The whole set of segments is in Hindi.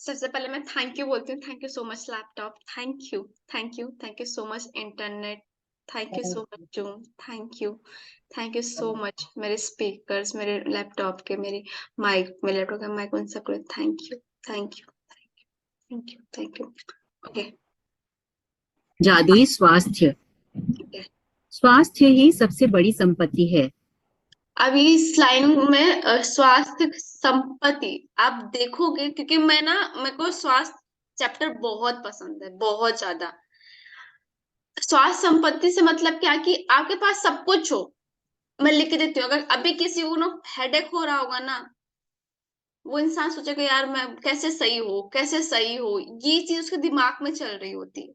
सबसे पहले मैं थैंक यू बोलती हूँ। Thank you so much laptop, thank you so much internet, thank you so much zoom, thank you so much मेरे स्पीकर्स, मेरे लैपटॉप के, मेरे माइक, मेरे लैपटॉप का माइक, उन सबको thank you, thank you, thank you, thank you. Okay. जादुई स्वास्थ्य। स्वास्थ्य ही सबसे बड़ी संपत्ति है। अभी इस लाइन में स्वास्थ्य संपत्ति आप देखोगे, क्योंकि मेरे को स्वास्थ्य चैप्टर बहुत पसंद है, बहुत ज्यादा। स्वास्थ्य संपत्ति से मतलब क्या कि आपके पास सब कुछ हो। मैं लिख के देती हूँ, अगर अभी किसी को ना हेडेक हो रहा होगा ना, वो इंसान सोचेगा यार मैं कैसे सही हो, ये चीज उसके दिमाग में चल रही होती है।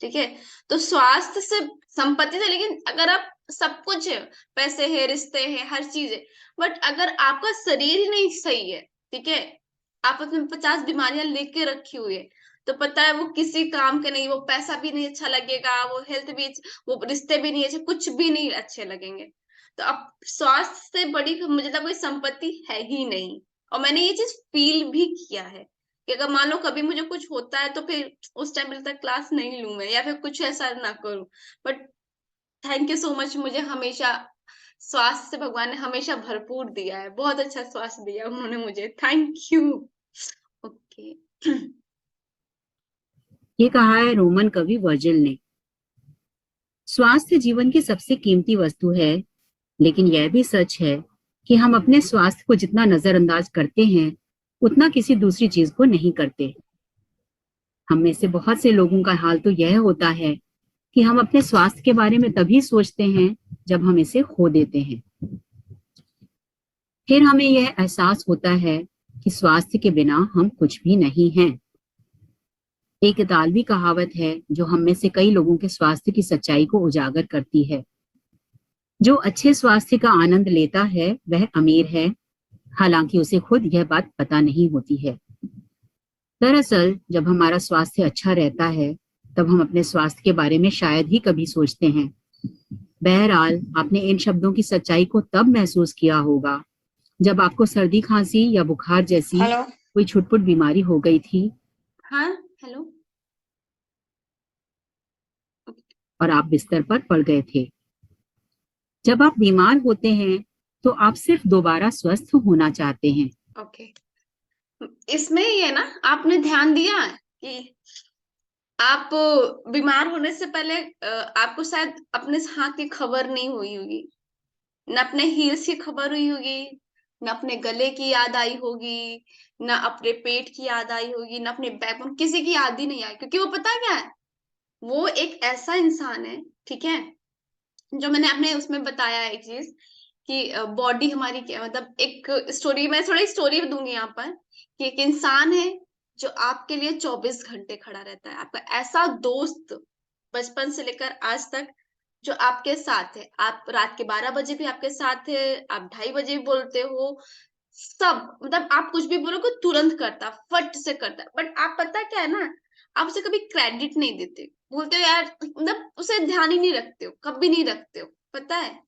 ठीक है। तो स्वास्थ्य से संपत्ति से, लेकिन अगर आप सब कुछ है, पैसे है, रिश्ते हैं, हर चीज है, बट अगर आपका शरीर ही नहीं सही है, ठीक है, आप अपने 50 बीमारियां लेके रखी हुई है, तो पता है वो किसी काम के नहीं, वो पैसा भी नहीं अच्छा लगेगा, वो हेल्थ भी, वो रिश्ते भी नहीं अच्छे, कुछ भी नहीं अच्छे लगेंगे। तो अब स्वास्थ्य से बड़ी मुझे तो कोई संपत्ति है ही नहीं। और मैंने ये चीज फील भी किया है कि अगर मान लो कभी मुझे कुछ होता है, तो फिर उस टाइम तक क्लास नहीं लूं मैं, या फिर कुछ ऐसा ना करूं। But thank you so much, मुझे हमेशा स्वास्थ्य से भगवान ने हमेशा भरपूर दिया है, बहुत अच्छा स्वास्थ्य दिया उन्होंने मुझे, थैंक यू। ओके। ये कहा है रोमन कवि वर्जिल ने। स्वास्थ्य जीवन की सबसे कीमती वस्तु है, लेकिन यह भी सच है कि हम अपने स्वास्थ्य को जितना नजरअंदाज करते हैं, उतना किसी दूसरी चीज को नहीं करते। हम में से बहुत से लोगों का हाल तो यह होता है कि हम अपने स्वास्थ्य के बारे में तभी सोचते हैं जब हम इसे खो देते हैं। फिर हमें यह एहसास होता है कि स्वास्थ्य के बिना हम कुछ भी नहीं हैं। एक इतालवी कहावत है जो हम में से कई लोगों के स्वास्थ्य की सच्चाई को उजागर करती है। जो अच्छे स्वास्थ्य का आनंद लेता है वह अमीर है, हालांकि उसे खुद यह बात पता नहीं होती है। दरअसल जब हमारा स्वास्थ्य अच्छा रहता है, तब हम अपने स्वास्थ्य के बारे में शायद ही कभी सोचते हैं। बहरहाल, आपने इन शब्दों की सच्चाई को तब महसूस किया होगा जब आपको सर्दी, खांसी या बुखार जैसी हेलो। कोई छुटपुट बीमारी हो गई थी हाँ। हेलो। और आप बिस्तर पर पड़ गए थे। जब आप बीमार होते हैं, तो आप सिर्फ दोबारा स्वस्थ होना चाहते हैं। ओके। इसमें ये ना, आपने ध्यान दिया कि आप बीमार होने से पहले आपको शायद अपने हाथ की खबर नहीं हुई होगी, न अपने हील्स की खबर हुई होगी, न अपने गले की याद आई होगी, न अपने पेट की याद आई होगी, न अपने बैकबोन, किसी की याद ही नहीं आई, क्योंकि वो पता है क्या है, वो एक ऐसा इंसान है, ठीक है, जो मैंने अपने उसमें बताया है एक चीज कि बॉडी हमारी क्या, मतलब एक स्टोरी, मैं थोड़ी स्टोरी दूंगी यहाँ पर, कि एक इंसान है जो आपके लिए 24 घंटे खड़ा रहता है, आपका ऐसा दोस्त बचपन से लेकर आज तक, जो आपके साथ है, आप रात के 12 बजे भी आपके साथ है, आप 2:30 बजे भी बोलते हो, सब, मतलब आप कुछ भी बोलोगे तुरंत करता, फट से करता, बट आप पता क्या है ना, आप उसे कभी क्रेडिट नहीं देते, बोलते हो यार, मतलब उसे ध्यान ही नहीं रखते हो, कभी नहीं रखते हो, पता है।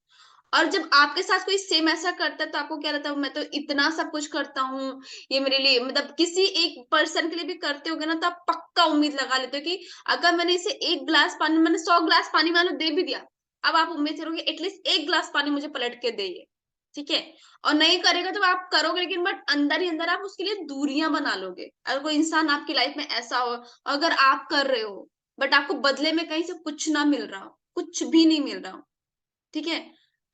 और जब आपके साथ कोई सेम ऐसा करता है, तो आपको क्या रहता है, मैं तो इतना सब कुछ करता हूँ, ये मेरे लिए, मतलब किसी एक पर्सन के लिए भी करते होगे ना, तो आप पक्का उम्मीद लगा लेते हो कि अगर मैंने इसे 1 गिलास पानी, मैंने 100 गिलास पानी मान लो दे भी दिया, अब आप उम्मीद करोगे एटलीस्ट 1 गिलास पानी मुझे पलट के दे ये, ठीक है। और नहीं करेगा तो आप करोगे, लेकिन बट अंदर ही अंदर आप उसके लिए दूरियां बना लोगे। अगर कोई इंसान आपकी लाइफ में ऐसा हो, अगर आप कर रहे हो, बट आपको बदले में कहीं से कुछ ना मिल रहा हो, कुछ भी नहीं मिल रहा हो, ठीक है,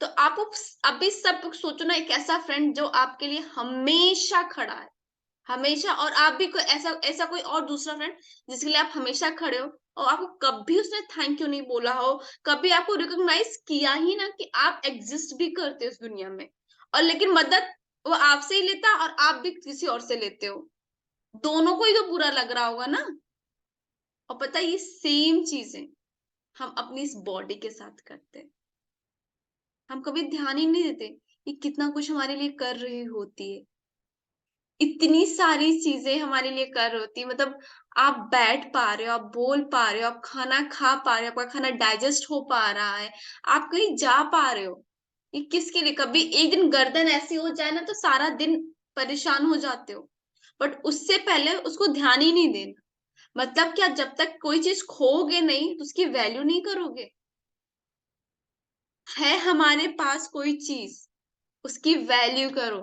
तो आप अभी सब सोचो ना, एक ऐसा फ्रेंड जो आपके लिए हमेशा खड़ा है, हमेशा, और आप भी कोई ऐसा ऐसा कोई और दूसरा फ्रेंड जिसके लिए आप हमेशा खड़े हो, और आपको कभी उसने थैंक यू नहीं बोला हो, कभी आपको रिकॉग्नाइज किया ही ना कि आप एग्जिस्ट भी करते हो इस दुनिया में, और लेकिन मदद वो आपसे ही लेता और आप भी किसी और से लेते हो, दोनों को ही तो बुरा लग रहा होगा ना। और पता है, ये सेम चीजें हम अपनी इस बॉडी के साथ करते हैं, हम कभी ध्यान ही नहीं देते कि कितना कुछ हमारे लिए कर रही होती है, इतनी सारी चीजें हमारे लिए कर रही होती है, मतलब आप बैठ पा रहे हो, आप बोल पा रहे हो, आप खाना खा पा रहे हो, आपका खाना डाइजेस्ट हो पा रहा है, आप कहीं जा पा रहे हो, ये किसके लिए, कभी एक दिन गर्दन ऐसी हो जाए ना, तो सारा दिन परेशान हो जाते हो। बट उससे पहले उसको ध्यान ही नहीं देना। मतलब क्या, जब तक कोई चीज खोओगे नहीं तो उसकी वैल्यू नहीं करोगे। है हमारे पास कोई चीज, उसकी वैल्यू करो।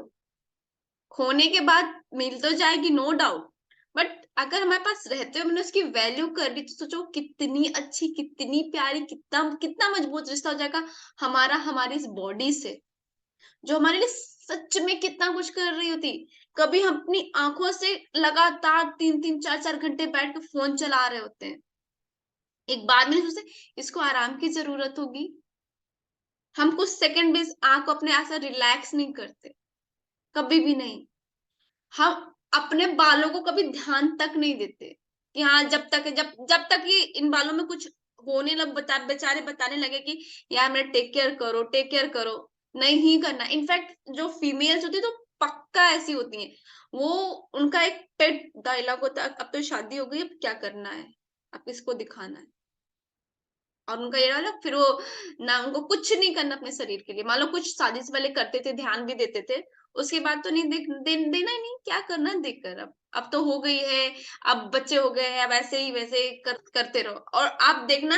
खोने के बाद मिल तो जाएगी, नो डाउट, बट अगर हमारे पास रहते हुए मैंने उसकी वैल्यू कर दी तो सोचो कितनी अच्छी, कितनी प्यारी, कितना कितना मजबूत रिश्ता हो जाएगा हमारा हमारी इस बॉडी से, जो हमारे लिए सच में कितना कुछ कर रही होती। कभी हम अपनी आंखों से लगातार 3 3 4 4 घंटे बैठ कर फोन चला रहे होते हैं, एक बाद में सोचते इसको आराम की जरूरत होगी। हम कुछ सेकंड भी आंख को अपने ऐसा रिलैक्स नहीं करते, कभी भी नहीं। हम अपने बालों को कभी ध्यान तक नहीं देते कि हाँ, जब तक ये इन बालों में कुछ होने लग, बेचारे बताने लगे कि यार मेरा टेक केयर करो, नहीं ही करना। इनफैक्ट जो फीमेल्स होती है तो पक्का ऐसी होती हैं, वो उनका एक पेट डायलॉग होता है, अब तो शादी हो गई, अब क्या करना है, अब किसको दिखाना है। और उनका ये वाला फिर वो, ना उनको कुछ नहीं करना अपने शरीर के लिए, मान लो कुछ शादी से पहले करते थे, ध्यान भी देते थे, उसके बाद तो नहीं देना ही नहीं, क्या करना देख कर। अब तो हो गई है, अब बच्चे हो गए हैं, अब ऐसे ही वैसे ही करते रहो। और आप देखना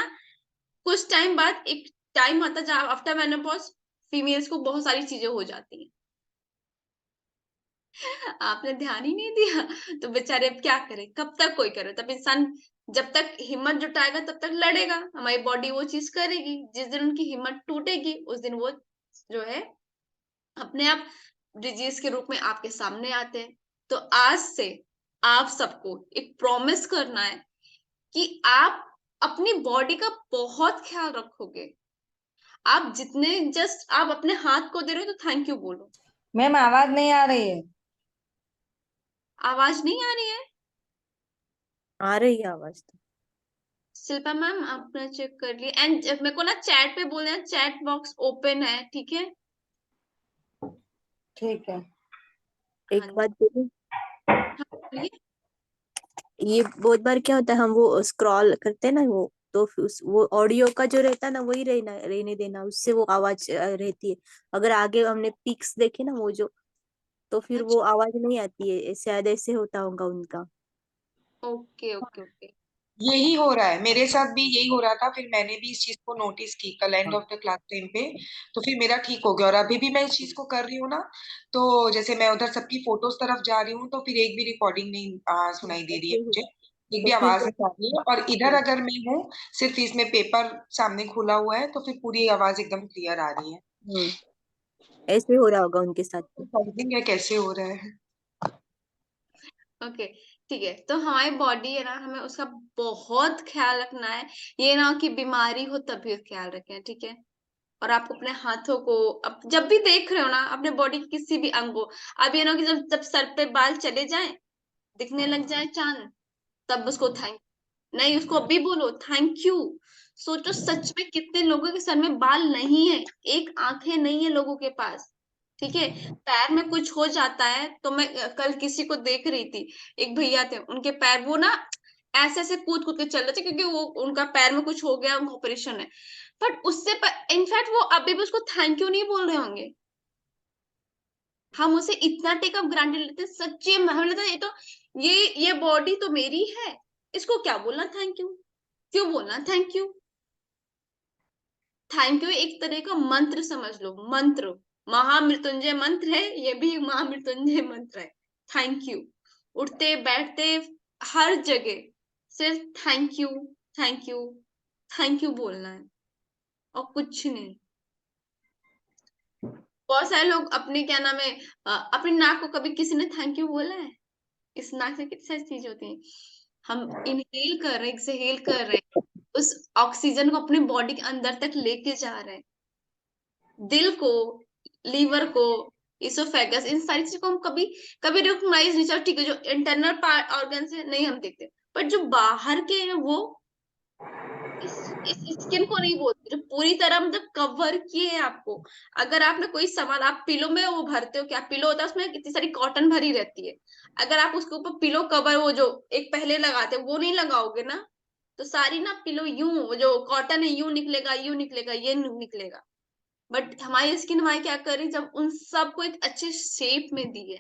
कुछ टाइम बाद एक टाइम आता जहाँ आफ्टर मेनोपॉज फीमेल्स को बहुत सारी चीजें हो जाती हैं। आपने ध्यान ही नहीं दिया, तो बेचारे अब क्या करें, कब तक कोई करे। तब इंसान जब तक हिम्मत जुटाएगा तब तक लड़ेगा, हमारी बॉडी वो चीज करेगी। जिस दिन उनकी हिम्मत टूटेगी उस दिन वो जो है अपने आप डिजीज के रूप में आपके सामने आते हैं। तो आज से आप सबको एक प्रॉमिस करना है कि आप अपनी बॉडी का बहुत ख्याल रखोगे। आप जितने जस्ट आप अपने हाथ को दे रहे हो तो थैंक यू बोलो। मैम आवाज नहीं आ रही है। आवाज नहीं आ रही है? आ रही है आवाज तो। शिल्पा मैम आपने चेक कर लिया? एंड मेरे को ना चैट पे बोलना है, चैट बॉक्स ओपन है, ठीक है? ठीक है। हाँ एक जी, बात बोलूं, हाँ बोलिए। ये बहुत बार क्या होता है, हम वो स्क्रॉल करते हैं ना, वो तो फिर वो ऑडियो का जो रहता है ना वही रहने देना, उससे वो आवाज रहती है। अगर आगे हमने पिक्स देखे ना वो जो, तो फिर वो अच्छा, आवाज नहीं आती है, शायद ऐसे होता होगा उनका। Okay okay okay. यही हो रहा है, मेरे साथ भी यही हो रहा था। फिर मैंने भी इस चीज को नोटिस की कल एंड हाँ। ऑफ द क्लास टाइम पे, तो फिर मेरा ठीक हो गया। और अभी भी मैं इस चीज को कर रही हूँ ना, तो जैसे मैं उधर सबकी फोटोज तरफ जा रही हूँ तो फिर एक भी रिकॉर्डिंग नहीं सुनाई दे रही है ऐसे हो, मुझे, एक तो भी फिर आवाज नहीं आ रही है। और इधर अगर मैं हूँ, सिर्फ इसमें पेपर सामने खुला हुआ है, तो फिर पूरी आवाज एकदम क्लियर आ रही है। ऐसे हो रहा होगा उनके साथ में। समझिंग है कैसे हो रहा है। ओके, ठीक है। तो हमारी बॉडी है ना, हमें उसका बहुत ख्याल रखना है। ये ना हो कि बीमारी हो तभी ख्याल रखें, ठीक है? और आपको अपने हाथों को, अब जब भी देख रहे हो ना अपने बॉडी के किसी भी अंग को, अब ये ना हो कि जब जब सर पे बाल चले जाएं, दिखने लग जाए चांद, तब उसको थैंक, नहीं, उसको अभी बोलो थैंक यू। सोचो सच में कितने लोगों के सर में बाल नहीं है, एक आंखें नहीं है लोगों के पास, ठीक है? पैर में कुछ हो जाता है तो मैं कल किसी को देख रही थी, एक भैया थे, उनके पैर वो ना ऐसे ऐसे कूद कूद के चल रहे थे क्योंकि वो उनका पैर में कुछ हो गया, उनका ऑपरेशन है। बट उससे इनफैक्ट वो अभी भी उसको थैंक यू नहीं बोल रहे होंगे। हम उसे इतना टेक अप ग्रांटेड लेते हैं, सच्ची में हम लेते हैं, ये तो ये बॉडी तो मेरी है, इसको क्या बोलना थैंक यू, क्यों बोलना थैंक यू? थैंक यू एक तरह का मंत्र समझ लो, मंत्र, महामृत्युंजय मंत्र है, ये भी एक महामृत्युंजय मंत्र है। थैंक यू, उठते बैठते हर जगह सिर्फ thank you, thank you, thank you बोलना है, और कुछ नहीं। बहुत सारे लोग अपने क्या नाम है, अपनी नाक को कभी किसी ने थैंक यू बोला है? इस नाक से कितनी सारी चीज होती है। हम इनहेल कर रहे हैं, एक्सहेल कर रहे हैं, उस ऑक्सीजन को अपनी बॉडी के अंदर तक लेके जा रहे हैं। दिल को, लीवर को, इसोफेगस, इन सारी चीजों को हम कभी कभी रिकॉग्नाइज नहीं, चलो ठीक है, जो इंटरनल पार्ट ऑर्गन है नहीं हम देखते, बट जो बाहर के हैं वो इस स्किन को नहीं बोलते, जो पूरी तरह मतलब कवर किए हैं आपको। अगर आपने कोई सामान, आप पिलो में वो भरते हो, क्या पिलो होता है उसमें कितनी सारी कॉटन भरी रहती है, अगर आप उसके ऊपर पिलो कवर वो जो एक पहले लगाते हैं वो नहीं लगाओगे ना, तो सारी ना पिलो यूं, जो कॉटन है यूं निकलेगा, यूं निकलेगा, ये निकलेगा। बट हमारी स्किन हमारी क्या कर रही है, जब उन सबको एक अच्छे शेप में दी है,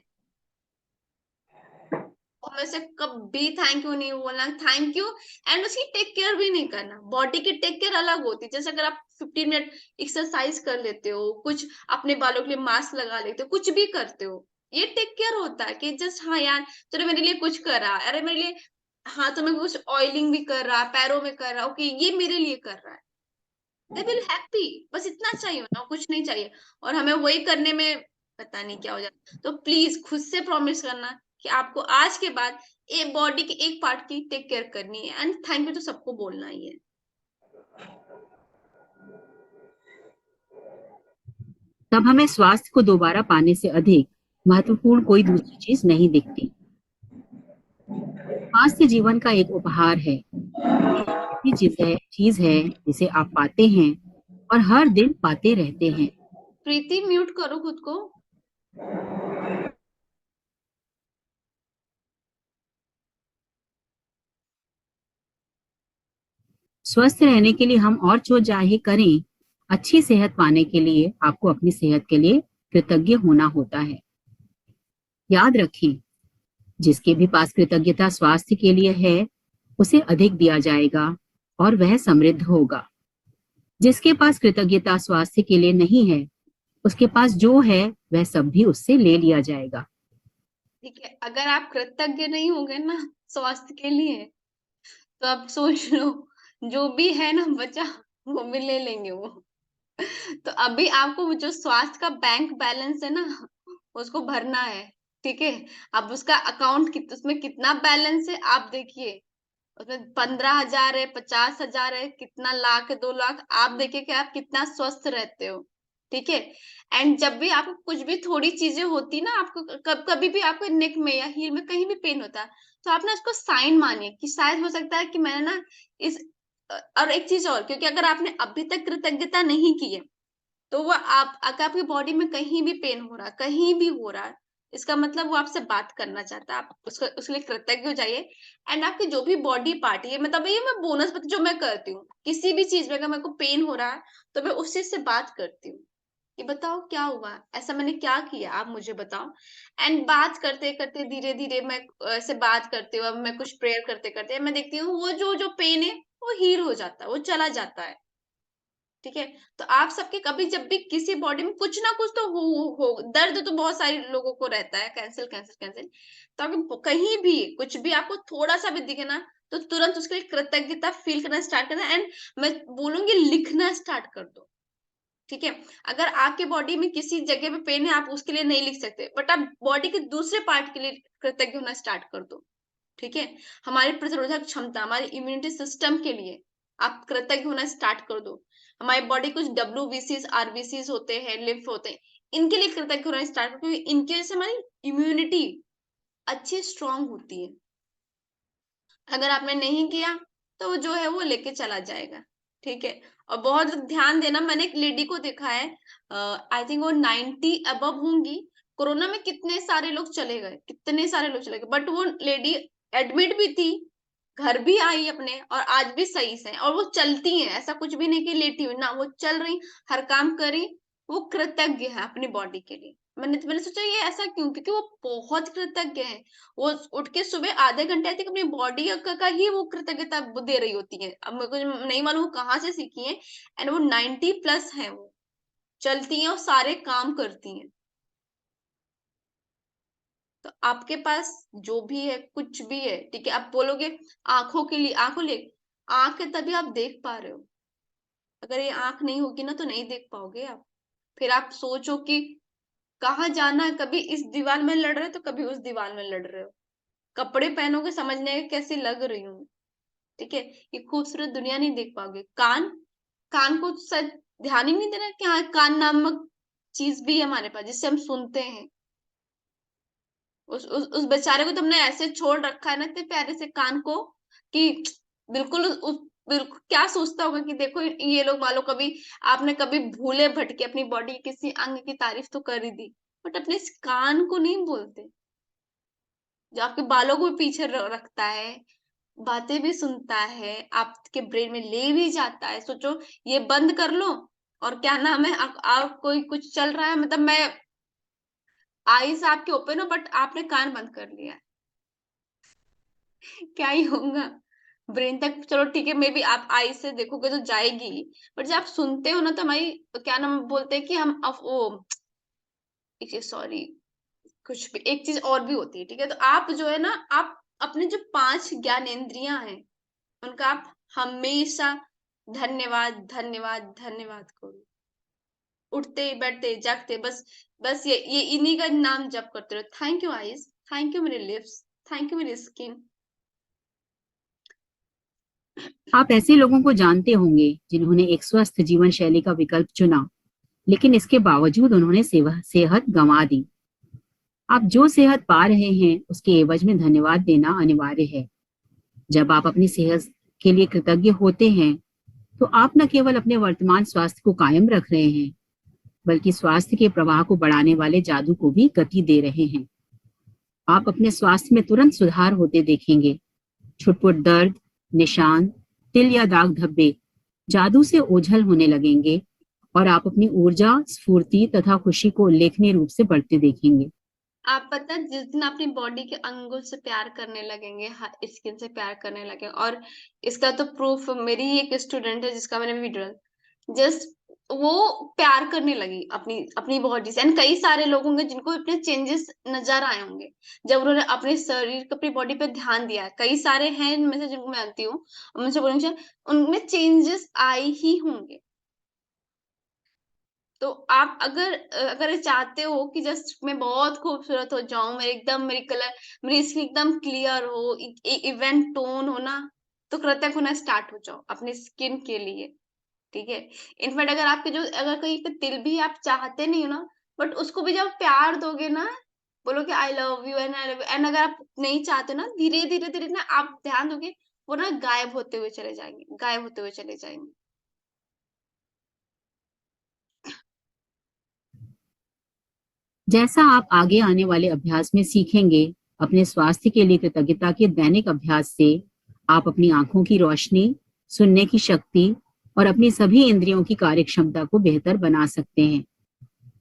हमें से कभी थैंक यू नहीं बोलना, थैंक यू। एंड उसकी टेक केयर भी नहीं करना। बॉडी की टेक केयर अलग होती है, जैसे अगर आप 15 मिनट एक्सरसाइज कर लेते हो, कुछ अपने बालों के लिए मास्क लगा लेते हो, कुछ भी करते हो, ये टेक केयर होता है कि जस्ट हाँ यार तूने मेरे लिए कुछ करा, अरे मेरे लिए हाथों में कुछ ऑयलिंग भी कर रहा, पैरों में कर रहा, ओके ये मेरे लिए कर रहा है, दे विल हैप्पी। बस इतना चाहिए ना, कुछ नहीं चाहिए। और हमें वही करने में पता नहीं क्या हो जाता। तो प्लीज खुद से प्रॉमिस करना कि आपको आज के बाद एक बॉडी के एक पार्ट की टेक केयर करनी है, एंड थैंक यू तो सबको बोलना ही है। तब हमें स्वास्थ्य को दोबारा पाने से अधिक महत्वपूर्ण कोई दूसरी चीज नहीं दिखती। स्वास्थ्य जीवन का एक उपहार है, ऐसी चीज है जिसे आप पाते हैं और हर दिन पाते रहते हैं। प्रीति म्यूट करो खुद को। स्वस्थ रहने के लिए हम और जो चाहे करें, अच्छी सेहत पाने के लिए आपको अपनी सेहत के लिए कृतज्ञ होना होता है। याद रखें, जिसके भी पास कृतज्ञता स्वास्थ्य के लिए है, उसे अधिक दिया जाएगा और वह समृद्ध होगा। जिसके पास कृतज्ञता स्वास्थ्य के लिए नहीं है, उसके पास जो है वह सब भी उससे ले लिया जाएगा। ठीक है, अगर आप कृतज्ञ नहीं होंगे ना स्वास्थ्य के लिए, तो आप सोच लो जो भी है ना बचा, वो भी ले लेंगे वो। तो अभी आपको जो स्वास्थ्य का बैंक बैलेंस है ना, उसको भरना है। ठीक है, अब उसका अकाउंट उसमें कितना बैलेंस है आप देखिए। उसमें 15,000 है, 50,000 है, कितना लाख है, 2 लाख, आप देखिए कि आप कितना स्वस्थ रहते हो। ठीक है, एंड जब भी आपको कुछ भी थोड़ी चीजें होती ना, आपको कभी भी आपको नेक में या हील में कहीं भी पेन होता है, तो आप ना उसको साइन मानिए कि शायद हो सकता है कि मैंने ना इस और एक चीज और, क्योंकि अगर आपने अभी तक कृतज्ञता नहीं की है, तो वो आप अगर आपकी बॉडी में कहीं भी पेन हो रहा है, कहीं भी हो रहा है, इसका मतलब वो आपसे बात करना चाहता है। आप उसको उसके लिए कृतज्ञ हो जाइए। एंड आपकी जो भी बॉडी पार्ट है, मतलब ये मैं बोनस जो मैं करती हूँ किसी भी चीज में, अगर मेरे को पेन हो रहा है तो मैं उस चीज से बात करती हूँ कि बताओ क्या हुआ, ऐसा मैंने क्या किया, आप मुझे बताओ। एंड बात करते करते धीरे धीरे मैं ऐसे बात करती हूँ, अब मैं कुछ प्रेयर करते करते मैं देखती हूँ वो जो जो पेन है वो हील हो जाता है, वो चला जाता है। ठीक है, तो आप सबके कभी जब भी किसी बॉडी में कुछ ना कुछ तो हो दर्द तो बहुत सारे लोगों को रहता है, कैंसिल कैंसिल कैंसिल। तो अगर कहीं भी कुछ भी आपको थोड़ा सा भी दिखे ना, तो तुरंत उसके लिए कृतज्ञता फील करना स्टार्ट करना, एंड मैं बोलूंगी लिखना स्टार्ट कर दो। ठीक है, अगर आपके बॉडी में किसी जगह पे पेन है, आप उसके लिए नहीं लिख सकते, बट आप बॉडी के दूसरे पार्ट के लिए कृतज्ञ होना स्टार्ट कर दो। ठीक है, हमारी प्रतिरोधक क्षमता, हमारी इम्यूनिटी सिस्टम के लिए आप कृतज्ञ होना स्टार्ट कर दो। हमारी बॉडी कुछ WBCs RBCs होते हैं, लिम्फ होते हैं, इनके लिए कृतज्ञ होना स्टार्ट करो, क्योंकि इनकी वजह से हमारी इम्यूनिटी अच्छी स्ट्रांग होती है। अगर आपने नहीं किया तो वो जो है वो लेके चला जाएगा। ठीक है, और बहुत ध्यान देना, मैंने एक लेडी को देखा है, आई थिंक वो 90 अबव होंगी। कोरोना में कितने सारे लोग चले गए, कितने सारे लोग चले गए, बट वो लेडी एडमिट भी थी, घर भी आई अपने, और आज भी सही से हैं, और वो चलती हैं, ऐसा कुछ भी नहीं कि लेटी हुई ना, वो चल रही, हर काम करी। वो कृतज्ञ है अपनी बॉडी के लिए। मैंने सोचा ये ऐसा क्यों, क्योंकि वो बहुत कृतज्ञ है। वो उठ के सुबह आधे घंटे आई थिंक अपनी बॉडी का ही वो कृतज्ञता दे रही होती है। अब मेरे को नहीं मालूम कहाँ से सीखी है। एंड वो 90+ है, वो चलती हैं और सारे काम करती हैं। तो आपके पास जो भी है, कुछ भी है, ठीक है, आप बोलोगे आंखों के लिए, आंखों ले, आंख है तभी आप देख पा रहे हो। अगर ये आंख नहीं होगी ना तो नहीं देख पाओगे आप। फिर आप सोचो कि कहाँ जाना है, कभी इस दीवार में लड़ रहे हो तो कभी उस दीवार में लड़ रहे हो। कपड़े पहनोगे समझने कैसी लग रही हूँ। ठीक है, ये खूबसूरत दुनिया नहीं देख पाओगे। कान, कान को शायद ध्यान ही नहीं देना कि हाँ कान नामक चीज भी है हमारे पास जिससे हम सुनते हैं। उस बेचारे को तुमने ऐसे छोड़ रखा है ना इतने प्यारे से कान को, कि बिल्कुल बिल्कुल क्या सोचता होगा कि देखो ये लोग मान लो कभी आपने कभी भूले भटके अपनी बॉडी किसी अंग की तारीफ तो कर ही दी, बट अपने इस कान को नहीं बोलते, जो आपके बालों को भी पीछे रखता है, बातें भी सुनता है, आपके ब्रेन में ले भी जाता है। सोचो ये बंद कर लो और क्या नाम है, आप कोई कुछ चल रहा है, मतलब मैं आईज आपके ओपन हो बट आपने कान बंद कर लिया है। क्या ही होगा? ब्रेन तक चलो ठीक है, मे बी आप आई से देखोगे तो जाएगी, बट जब आप सुनते हो ना तो हमारी क्या नाम बोलते हैं कि हम वो सॉरी, कुछ भी एक चीज और भी होती है, ठीक है? तो आप जो है ना, आप अपने जो 5 ज्ञानेंद्रियां हैं, उनका आप हमेशा धन्यवाद, धन्यवाद, धन्यवाद करो। उठते, बैठते, जागते, बस बस ये इन्हीं का नाम जप करते रहो। Thank you eyes, thank you मेरे लिप्स, थैंक यू मेरी स्किन। आप ऐसे लोगों को जानते होंगे जिन्होंने एक स्वस्थ जीवन शैली का विकल्प चुना, लेकिन इसके बावजूद उन्होंने सेहत गंवा दी। आप जो सेहत पा रहे हैं उसके एवज में धन्यवाद देना अनिवार्य है। जब आप अपनी सेहत के लिए कृतज्ञ होते हैं तो आप न केवल अपने वर्तमान स्वास्थ्य को कायम रख रहे हैं, बल्कि स्वास्थ्य के प्रवाह को बढ़ाने वाले जादू को भी गति दे रहे हैं। आप अपने स्वास्थ्य में तुरंत सुधार होते देखेंगे। छुटपुट दर्द, निशान, तिल या दाग धब्बे जादू से ओझल होने लगेंगे और आप अपनी ऊर्जा, स्फूर्ति तथा खुशी को उल्लेखनीय रूप से बढ़ते देखेंगे। आप पता है, जिस दिन अपनी बॉडी के अंगों से प्यार करने लगेंगे, स्किन से प्यार करने लगे, और इसका तो प्रूफ मेरी ही एक स्टूडेंट है जिसका मैंने वीडियो, जस्ट वो प्यार करने लगी अपनी अपनी बॉडी से। एंड कई सारे लोग होंगे जिनको इतने चेंजेस नजर आए होंगे जब उन्होंने अपने शरीर, अपनी बॉडी पे ध्यान दिया है। कई सारे हैं इनमें से जिनको मैं जानती हूँ, उनसे बोलूंगी उनमें चेंजेस आए ही होंगे। तो आप अगर चाहते हो कि जस्ट मैं बहुत खूबसूरत हो जाऊं, मेरे एकदम मेरी स्किन एकदम क्लियर हो, इवेंट टोन हो ना, तो कृतज्ञ होना स्टार्ट हो जाओ अपनी स्किन के लिए, ठीक है? इनफैक्ट अगर कहीं पे तिल भी आप चाहते नहीं हो ना, बट उसको भी जब प्यार दोगे ना, बोलो कि I love you and I love you, and अगर आप नहीं चाहते ना, धीरे धीरे धीरे ना आप ध्यान दोगे, वो ना गायब होते हुए चले जाएंगे, गायब होते हुए चले जाएंगे। जैसा आप आगे आने वाले अभ्यास में सीखेंगे, अपने स्वास्थ्य के लिए कृतज्ञता के दैनिक अभ्यास से आप अपनी आंखों की रोशनी, सुनने की शक्ति और अपनी सभी इंद्रियों की कार्यक्षमता को बेहतर बना सकते हैं।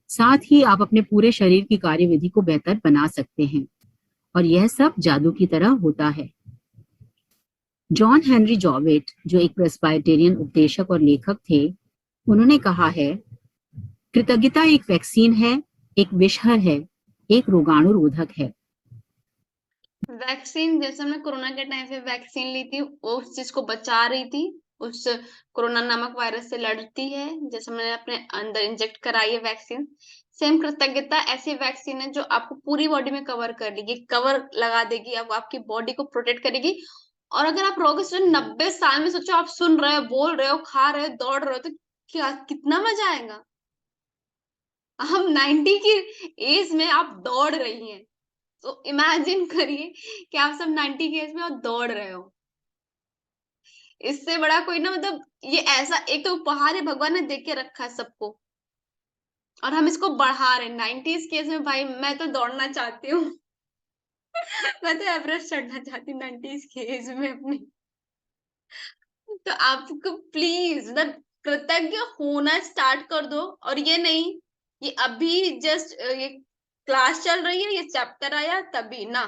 साथ ही आप अपने पूरे शरीर की कार्यविधि को बेहतर बना सकते हैं, और यह सब जादू की तरह होता है। जॉन हेनरी जॉवेट, जो एक प्रेस्बाइटेरियन उपदेशक और लेखक थे, उन्होंने कहा है, कृतज्ञता एक वैक्सीन है, एक विषहर है, एक रोगाणुरोधक है। वैक्सीन, जैसे हमने कोरोना के टाइम पे वैक्सीन ली थी, वो उस चीज को बचा रही थी, उस कोरोना नामक वायरस से लड़ती है, जैसे मैंने अपने अंदर इंजेक्ट कराई है वैक्सीन। सेम कृतज्ञता ऐसी वैक्सीन है जो आपको पूरी बॉडी में कवर कर लेगी, कवर लगा देगी, अब आपकी बॉडी को प्रोटेक्ट करेगी। और अगर आप रहोगे सिर्फ 90 साल में, सोचो आप सुन रहे हो, बोल रहे हो, खा रहे हो, दौड़ रहे हो, तो क्या कितना मजा आएगा। हम 90 की एज में आप दौड़ रही हैं, तो इमेजिन करिए कि आप सब 90 की एज में और दौड़ रहे हो। इससे बड़ा कोई ना, मतलब ये ऐसा एक तो उपहार है, भगवान ने देके रखा है सबको, और हम इसको बढ़ा रहे हैं 90s की एज में। भाई मैं तो दौड़ना चाहती हूँ। मैं तो एवरेस्ट चढ़ना चाहती हूँ 90s की एज में अपनी। तो आपको प्लीज मतलब कृतज्ञ होना स्टार्ट कर दो। और ये नहीं, ये अभी जस्ट ये क्लास चल रही है, ये चैप्टर आया तभी ना,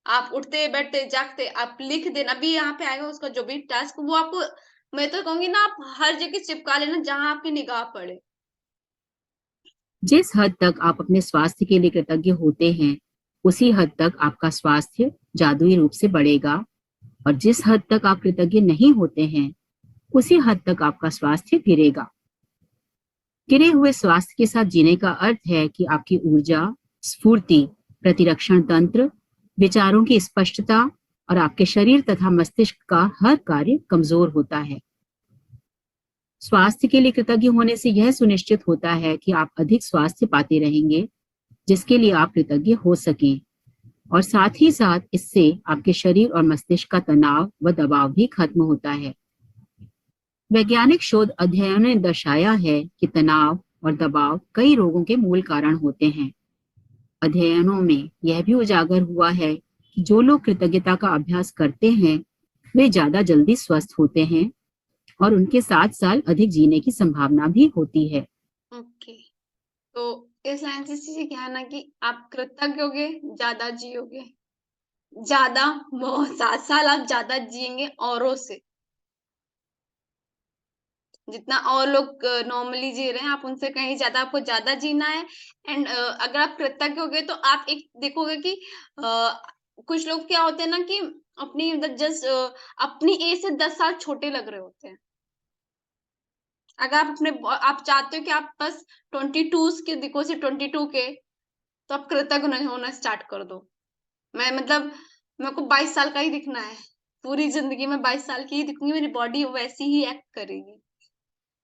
आप उठते, बैठते, जागते आप लिख देना। अभी यहाँ पे आएगा उसका जो भी टास्क, वो आपको, मैं तो कहूंगी ना, आप हर जगह चिपका लेना जहां आपकी निगाह पड़े। जिस हद तक आप अपने स्वास्थ्य के लिए कृतज्ञ होते हैं, उसी हद तक आपका स्वास्थ्य जादुई रूप से बढ़ेगा, और जिस हद तक आप कृतज्ञ नहीं होते हैं, उसी हद तक आपका स्वास्थ्य गिरेगा। गिरे हुए स्वास्थ्य के साथ जीने का अर्थ है कि आपकी ऊर्जा, स्फूर्ति, प्रतिरक्षण तंत्र, विचारों की स्पष्टता और आपके शरीर तथा मस्तिष्क का हर कार्य कमजोर होता है। स्वास्थ्य के लिए कृतज्ञ होने से यह सुनिश्चित होता है कि आप अधिक स्वास्थ्य पाते रहेंगे, जिसके लिए आप कृतज्ञ हो सकें, और साथ ही साथ इससे आपके शरीर और मस्तिष्क का तनाव व दबाव भी खत्म होता है। वैज्ञानिक शोध अध्ययनों ने दर्शाया है कि तनाव और दबाव कई रोगों के मूल कारण होते हैं। अध्ययनों में यह भी उजागर हुआ है कि जो लोग कृतज्ञता का अभ्यास करते हैं, वे ज्यादा जल्दी स्वस्थ होते हैं और उनके 7 साल अधिक जीने की संभावना भी होती है। ओके, तो इस लाइन से क्या है ना कि आप कृतज्ञ होगे, ज्यादा जियोगे। ज्यादा, बहुत 7 साल आप ज्यादा जिएंगे औरों से। जितना और लोग नॉर्मली जी रहे हैं, आप उनसे कहीं ज्यादा, आपको ज्यादा जीना है। एंड अगर आप कृतज्ञ हो गए तो आप एक देखोगे कि कुछ लोग क्या होते हैं ना कि अपनी जस्ट अपनी एज से 10 साल छोटे लग रहे होते हैं। अगर आप चाहते हो कि आप बस 22 के दिखो, से 22 के, तो आप कृतज्ञ होना स्टार्ट कर दो। मैं मतलब मेरे को 22 साल का ही दिखना है, पूरी जिंदगी में 22 साल की ही दिखूंगी, मेरी बॉडी वैसी ही एक्ट करेगी।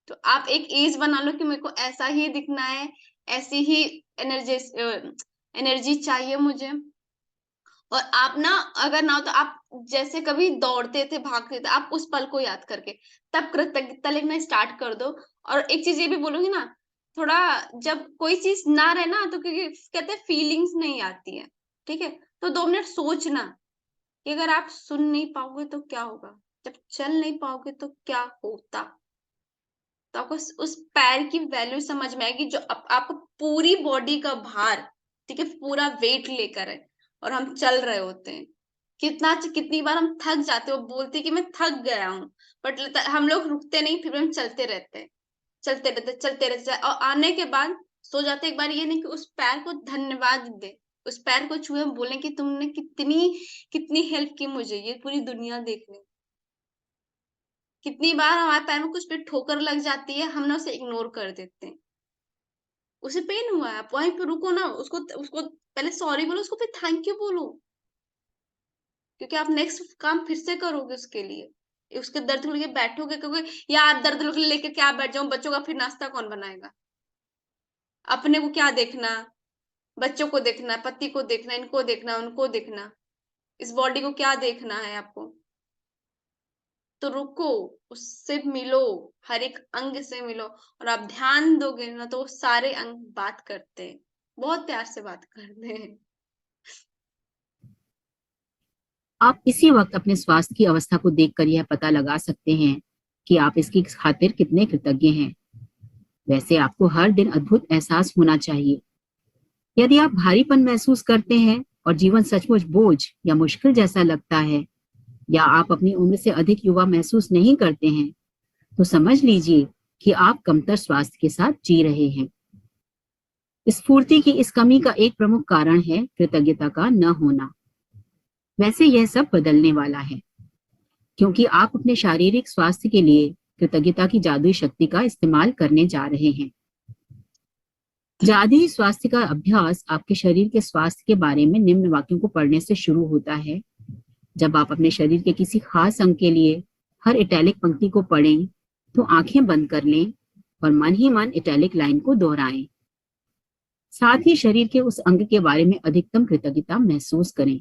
तो आप एक एज बना लो कि मेरे को ऐसा ही दिखना है, ऐसी ही एनर्जी एनर्जी चाहिए मुझे। और आप ना, अगर ना हो तो आप जैसे कभी दौड़ते थे, भागते थे, आप उस पल को याद करके तब कृतज्ञता लिखना स्टार्ट कर दो। और एक चीज ये भी बोलूंगी ना, थोड़ा जब कोई चीज ना रहे ना, तो क्योंकि कहते हैं फीलिंग्स नहीं आती है, ठीक है, तो 2 मिनट सोचना कि अगर आप सुन नहीं पाओगे तो क्या होगा, जब चल नहीं पाओगे तो क्या होता। तो आपको उस पैर की वैल्यू समझ में आएगी, जो आपको पूरी बॉडी का भार, ठीक है, पूरा वेट लेकर है, और हम चल रहे होते हैं। कितनी बार हम थक जाते हैं, वो बोलते हैं कि मैं थक गया हूँ, बट हम लोग रुकते नहीं, फिर भी हम चलते रहते हैं, चलते रहते, चलते रहते, और आने के बाद सो जाते। एक बार ये नहीं कि उस पैर को धन्यवाद दे, उस पैर को छुए, बोले कि तुमने कितनी कितनी हेल्प की मुझे ये पूरी दुनिया देखने। कितनी बार हमारे पैर में कुछ भी ठोकर लग जाती है, हम ना उसे इग्नोर कर देते हैं। उसे पेन हुआ है, आप वहीं पे रुको ना, उसको उसको पहले सॉरी बोलो, उसको फिर थैंक यू बोलो, क्योंकि आप नेक्स्ट काम फिर से करोगे उसके लिए। उसके दर्द को लेके बैठोगे, क्योंकि यार दर्द लेके क्या बैठ जाऊं, बच्चों का फिर नाश्ता कौन बनाएगा, अपने को क्या देखना, बच्चों को देखना, पति को देखना, इनको देखना, उनको देखना, इस बॉडी को क्या देखना है आपको। तो रुको, उससे मिलो, हर एक अंग से मिलो, और आप ध्यान दोगे ना तो वो सारे अंग बात करते हैं, बहुत प्यार से बात करते हैं। आप इसी वक्त अपने स्वास्थ्य की अवस्था को देखकर यह पता लगा सकते हैं कि आप इसकी खातिर कितने कृतज्ञ हैं। वैसे आपको हर दिन अद्भुत एहसास होना चाहिए। यदि आप भारीपन महसूस करते हैं और जीवन सचमुच बोझ या मुश्किल जैसा लगता है, या आप अपनी उम्र से अधिक युवा महसूस नहीं करते हैं, तो समझ लीजिए कि आप कमतर स्वास्थ्य के साथ जी रहे हैं। स्फूर्ति की इस कमी का एक प्रमुख कारण है कृतज्ञता का न होना। वैसे यह सब बदलने वाला है, क्योंकि आप अपने शारीरिक स्वास्थ्य के लिए कृतज्ञता की जादुई शक्ति का इस्तेमाल करने जा रहे हैं। जादुई स्वास्थ्य का अभ्यास आपके शरीर के स्वास्थ्य के बारे में निम्न वाक्यों को पढ़ने से शुरू होता है। जब आप अपने शरीर के किसी खास अंग के लिए हर इटैलिक पंक्ति को पढ़ें, तो आंखें बंद कर लें और मन ही मन इटैलिक लाइन को दोहराएं। साथ ही शरीर के उस अंग के बारे में अधिकतम कृतज्ञता महसूस करें।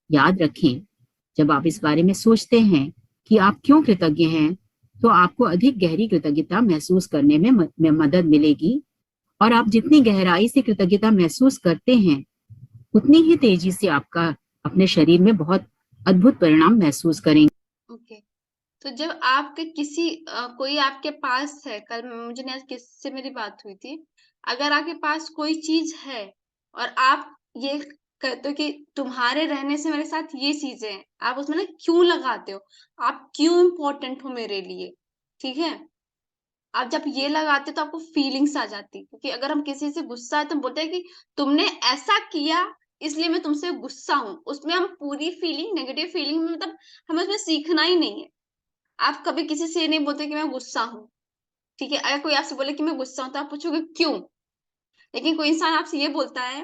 याद रखें, जब आप इस बारे में सोचते हैं कि आप क्यों कृतज्ञ हैं, तो आपको अधिक गहरी कृतज्ञता महसूस करने में मदद मिलेगी, और आप जितनी गहराई से कृतज्ञता महसूस करते हैं, उतनी ही तेजी से आपका अपने शरीर में बहुत अद्भुत परिणाम महसूस करेंगे। ओके, तो जब आपके कोई आपके पास है, कल मुझे नहीं, किससे मेरी बात हुई थी, अगर आपके पास कोई चीज है और आप ये कहते हो कि तुम्हारे रहने से मेरे साथ ये चीजें हैं, आप उसमें ना क्यों लगाते हो, आप क्यों इम्पोर्टेंट हो मेरे लिए, ठीक है, आप जब ये लगाते हो तो आपको फीलिंग्स आ जाती, क्योंकि अगर हम किसी से गुस्सा है तो हम बोलते हैं कि तुमने ऐसा किया इसलिए मैं तुमसे गुस्सा हूं, उसमें हम पूरी फीलिंग, नेगेटिव फीलिंग में, मतलब हमें उसमें सीखना ही नहीं है। आप कभी किसी से ये नहीं बोलते कि मैं गुस्सा हूँ, ठीक है, अगर कोई आपसे बोले कि मैं गुस्सा हूँ तो आप पूछोगे क्यों। लेकिन कोई इंसान आपसे ये बोलता है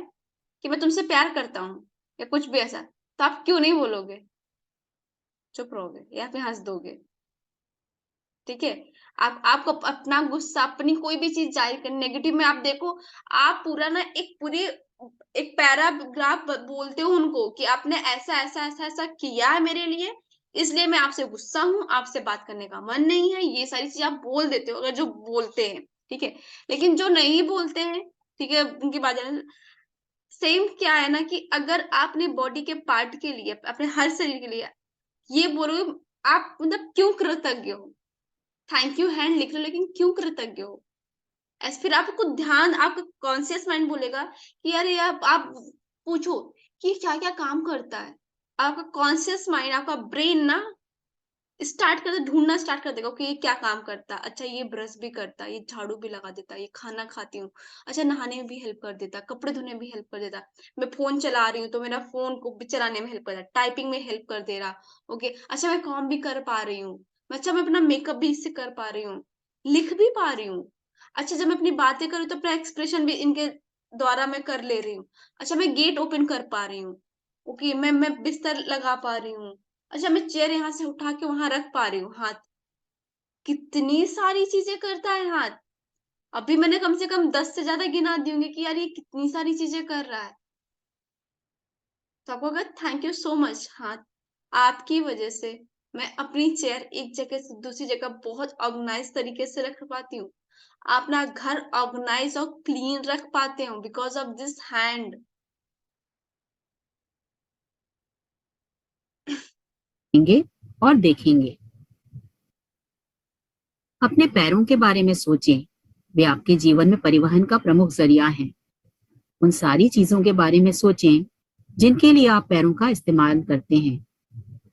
कि मैं तुमसे प्यार करता हूँ या कुछ भी ऐसा, तो आप क्यों नहीं बोलोगे, चुप रहोगे या फिर हंस दोगे, ठीक है। आपको अपना गुस्सा, अपनी कोई भी चीज जाहिर कर, नेगेटिव में आप देखो, आप पूरा ना एक पैराग्राफ बोलते हो उनको कि आपने ऐसा ऐसा ऐसा ऐसा किया है मेरे लिए, इसलिए मैं आपसे गुस्सा हूँ, आपसे बात करने का मन नहीं है, ये सारी चीज आप बोल देते हो अगर जो बोलते हैं, ठीक है। लेकिन जो नहीं बोलते हैं, ठीक है, उनकी बात सेम क्या है ना कि अगर आपने बॉडी के पार्ट के लिए, अपने हर शरीर के लिए ये बोलो, आप मतलब क्यों कृतज्ञ हो, थैंक यू हैंड लिख लो, लेकिन क्यों कृतज्ञ हो, ऐसे फिर आपको ध्यान, आपका कॉन्शियस माइंड बोलेगा कि यार ये आप पूछो कि क्या क्या काम करता है। आपका कॉन्शियस माइंड, आपका ब्रेन ना स्टार्ट कर ढूंढना स्टार्ट कर देगा कि ये क्या काम करता है। अच्छा, ये ब्रश भी करता है, ये झाड़ू भी लगा देता है, ये खाना खाती हूँ, अच्छा नहाने में भी हेल्प कर देता है, कपड़े धोने में भी हेल्प कर देता है, मैं फोन चला रही हूँ तो मेरा फोन को भी चलाने में हेल्प कर रहा है, टाइपिंग में हेल्प कर दे रहा। ओके, अच्छा मैं काम भी कर पा रही हूँ, अच्छा मैं अपना मेकअप भी इससे कर पा रही हूँ, लिख भी पा रही हूँ। अच्छा, जब मैं अपनी बातें करूँ तो अपना एक्सप्रेशन भी इनके द्वारा मैं कर ले रही हूँ। अच्छा, मैं गेट ओपन कर पा रही हूँ। ओके, मैं बिस्तर लगा पा रही हूँ। अच्छा, मैं चेयर यहाँ से उठा के वहां रख पा रही हूँ। हाथ, कितनी सारी चीजें करता है हाथ। अभी मैंने कम से कम 10 से ज्यादा गिना दी होंगी कि यार ये कितनी सारी चीजें कर रहा है। तो आपको अगर थैंक यू सो मच हाथ, आपकी वजह से मैं अपनी चेयर एक जगह से दूसरी जगह बहुत ऑर्गेनाइज तरीके से रख पाती हूँ, अपना घर ऑर्गेनाइज और क्लीन रख पाते हो बिकॉज ऑफ दिस हैंड। देखेंगे और देखेंगे। अपने पैरों के बारे में सोचें, वे आपके जीवन में परिवहन का प्रमुख जरिया हैं। उन सारी चीजों के बारे में सोचें जिनके लिए आप पैरों का इस्तेमाल करते हैं,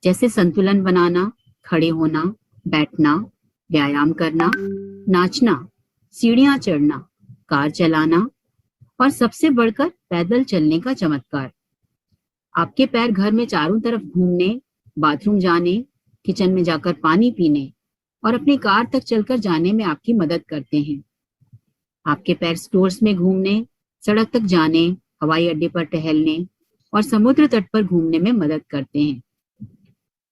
जैसे संतुलन बनाना, खड़े होना, बैठना, व्यायाम करना, नाचना, सीढ़ियां चढ़ना, कार चलाना और सबसे बढ़कर पैदल चलने का चमत्कार। आपके पैर घर में चारों तरफ घूमने, बाथरूम जाने, किचन में जाकर पानी पीने और अपनी कार तक चलकर जाने में आपकी मदद करते हैं। आपके पैर स्टोर्स में घूमने, सड़क तक जाने, हवाई अड्डे पर टहलने और समुद्र तट पर घूमने में मदद करते हैं।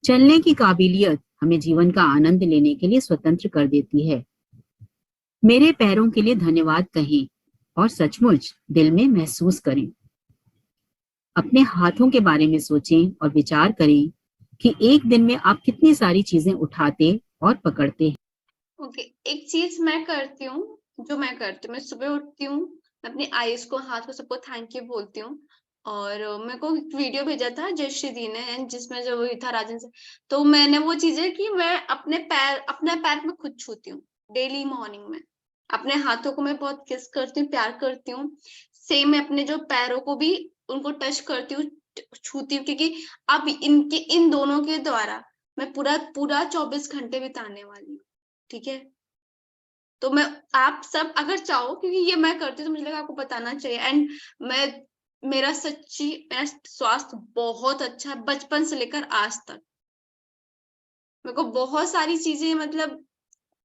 चलने की काबिलियत हमें जीवन का आनंद लेने के लिए स्वतंत्र कर देती है। मेरे पैरों के लिए धन्यवाद कहें और सचमुच दिल में महसूस करें। अपने हाथों के बारे में सोचें और विचार करें कि एक दिन में आप कितनी सारी चीजें उठाते और पकड़ते हैं। ओके, एक चीज मैं करती हूँ, जो मैं करती हूँ, मैं सुबह उठती हूँ, मैं अपनी आईज को, हाथ को, सबको थैंक यू बोलती हूँ। और मेरे को एक वीडियो भेजा था जयश्री दी ने, जिसमें जो वही था राजन से, तो मैंने वो चीजें कि मैं अपने पैर में खुद छूती हूँ डेली मॉर्निंग में। अपने हाथों को मैं बहुत किस करती हूँ, प्यार करती हूँ। सेम मैं अपने जो पैरों को भी उनको टच करती हूँ, छूती हूँ, क्योंकि अब इनके इन दोनों के द्वारा मैं पूरा पूरा 24 घंटे बिताने वाली हूँ। ठीक है, तो मैं, आप सब अगर चाहो, क्योंकि ये मैं करती हूँ तो मुझे लगा आपको बताना चाहिए। एंड मैं, मेरा स्वास्थ्य बहुत अच्छा है बचपन से लेकर आज तक। मेरे को बहुत सारी चीजें, मतलब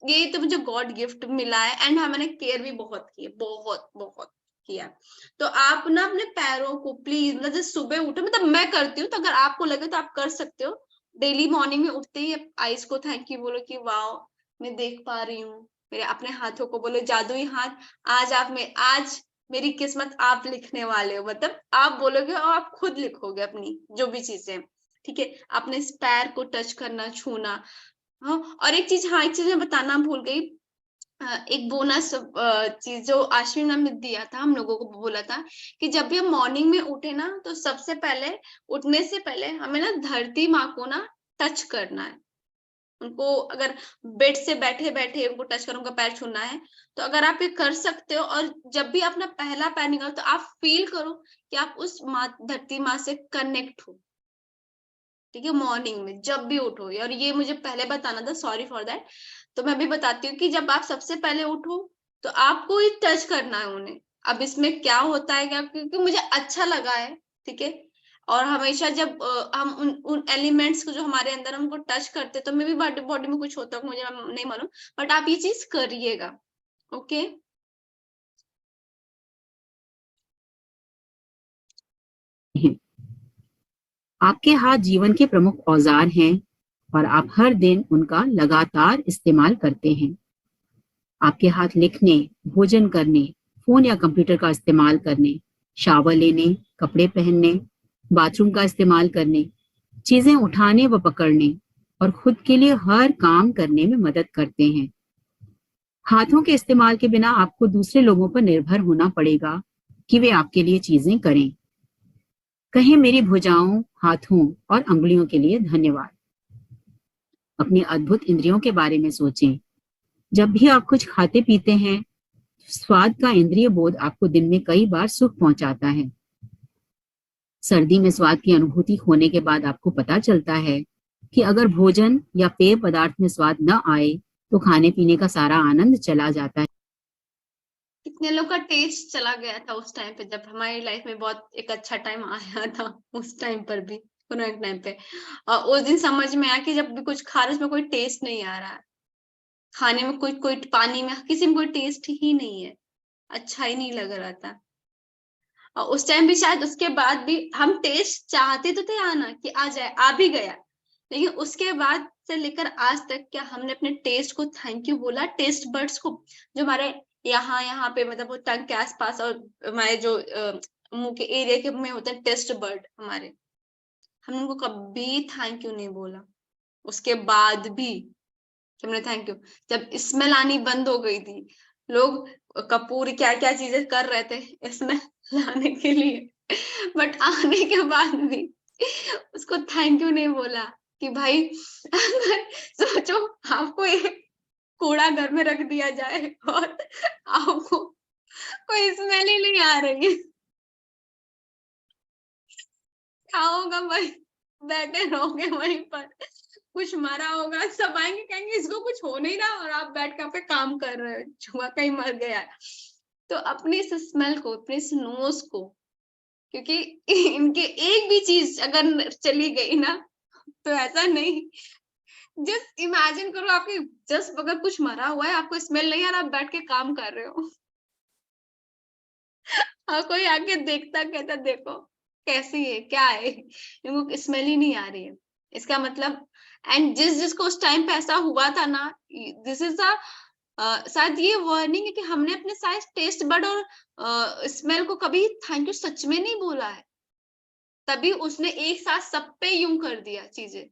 ये तो मुझे गॉड गिफ्ट मिला है। एंड हाँ, मैंने केयर भी बहुत की है, बहुत बहुत किया। तो आप ना अपने पैरों को प्लीज, मतलब जैसे सुबह उठे, मतलब मैं करती हूँ, तो अगर आपको लगे तो आप कर सकते हो। डेली मॉर्निंग में उठते ही आईज को थैंक यू बोलो कि वाओ मैं देख पा रही हूँ। मेरे अपने हाथों को बोलो जादुई हाथ, आज मेरी किस्मत आप लिखने वाले हो, मतलब आप बोलोगे और आप खुद लिखोगे अपनी जो भी चीजें। ठीक है, अपने इस पैर को टच करना, छूना। हाँ, और एक चीज, हाँ एक चीज मैं बताना भूल गई। एक बोनस चीज जो आश्विन मैम ने दिया था, हम लोगों को बोला था कि जब भी हम मॉर्निंग में उठे ना, तो सबसे पहले, उठने से पहले हमें ना धरती माँ को ना टच करना है। उनको अगर बेड से बैठे बैठे उनको टच कर, उनका पैर छूना है, तो अगर आप ये कर सकते हो, और जब भी अपना पहला पैर निकालो तो आप फील करो कि आप उस माँ, धरती माँ से कनेक्ट हो। ठीक है, मॉर्निंग में जब भी उठो, और ये मुझे पहले बताना था, सॉरी फॉर दैट। तो मैं भी बताती हूँ कि जब आप सबसे पहले उठो तो आपको ही टच करना है उन्हें। अब इसमें क्या होता है, क्या, क्योंकि मुझे अच्छा लगा है। ठीक है, और हमेशा जब हम उन एलिमेंट्स को जो हमारे अंदर, हमको टच करते, तो मे भी बॉडी में कुछ होता है, मुझे नहीं मालूम, बट आप ये चीज करिएगा। ओके। आपके हाथ जीवन के प्रमुख औजार हैं और आप हर दिन उनका लगातार इस्तेमाल करते हैं। आपके हाथ लिखने, भोजन करने, फोन या कंप्यूटर का इस्तेमाल करने, शावर लेने, कपड़े पहनने, बाथरूम का इस्तेमाल करने, चीजें उठाने व पकड़ने और खुद के लिए हर काम करने में मदद करते हैं। हाथों के इस्तेमाल के बिना आपको दूसरे लोगों पर निर्भर होना पड़ेगा कि वे आपके लिए चीजें करें। कहें मेरी भुजाओं, हाथों और अंगुलियों के लिए धन्यवाद। अपनी अद्भुत इंद्रियों के बारे में सोचें। जब भी आप कुछ खाते पीते हैं, स्वाद का इंद्रिय बोध आपको दिन में कई बार सुख पहुंचाता है। सर्दी में स्वाद की अनुभूति खोने के बाद आपको पता चलता है कि अगर भोजन या पेय पदार्थ में स्वाद न आए तो खाने पीने का सारा आनंद चला जाता है। कितने लोग का टेस्ट चला गया था उस टाइम पे, जब हमारी लाइफ में बहुत एक अच्छा टाइम आया था उस टाइम पर भी, कोरोना टाइम पे। और उस दिन समझ में आया कि जब भी कुछ खा रहे उसमें कोई टेस्ट नहीं आ रहा है, खाने में कोई कोई पानी में किसी में कोई टेस्ट ही नहीं है, अच्छा ही नहीं लग रहा था। और उस टाइम भी शायद उसके बाद भी हम टेस्ट चाहते तो थे आना कि आ जाए, आ भी गया, लेकिन उसके बाद से लेकर आज तक क्या हमने अपने टेस्ट को थैंक यू बोला? टेस्ट बर्ड्स को जो हमारे यहाँ यहाँ पे मतलब वो टंग के आसपास और हमारे जो मुंह के एरिया के में होते हैं टेस्ट बर्ड हमारे, हमने उनको कभी थैंक यू नहीं बोला। उसके बाद भी हमने थैंक यू, जब स्मेल आनी बंद हो गई थी, लोग कपूर क्या क्या चीजें कर रहे थे स्मेल लाने के लिए, बट आने के बाद भी उसको थैंक यू नहीं बोला कि भाई अगर सोचो आपको एक कूड़ा घर में रख दिया जाए और आपको कोई स्मेल ही नहीं आ रही है, क्या होगा भाई? बैठे रहोगे वहीं पर, कुछ मरा होगा, सब आएंगे कहेंगे इसको कुछ हो नहीं रहा और आप बैठ के पे काम कर रहे हो, चूहा कहीं मर गया है। तो अपनी इस स्मेल को, अपनी इस नोज को, क्योंकि इनके एक भी चीज अगर चली गई ना तो ऐसा नहीं, जस्ट इमेजिन करो आपके जस्ट अगर कुछ मरा हुआ है, आपको स्मेल नहीं आ रहा, आप बैठ के काम कर रहे हो और कोई आके देखता कहता देखो कैसी है, क्या है, इनको स्मेल ही नहीं आ रही है, इसका मतलब। एंड जिसको उस टाइम पे ऐसा हुआ था ना, दिस इज अ शायद ये वार्निंग है कि हमने अपने सारे टेस्ट बड और स्मेल को कभी थैंक यू सच में नहीं बोला है, तभी उसने एक साथ सब पे यूं कर दिया चीजें।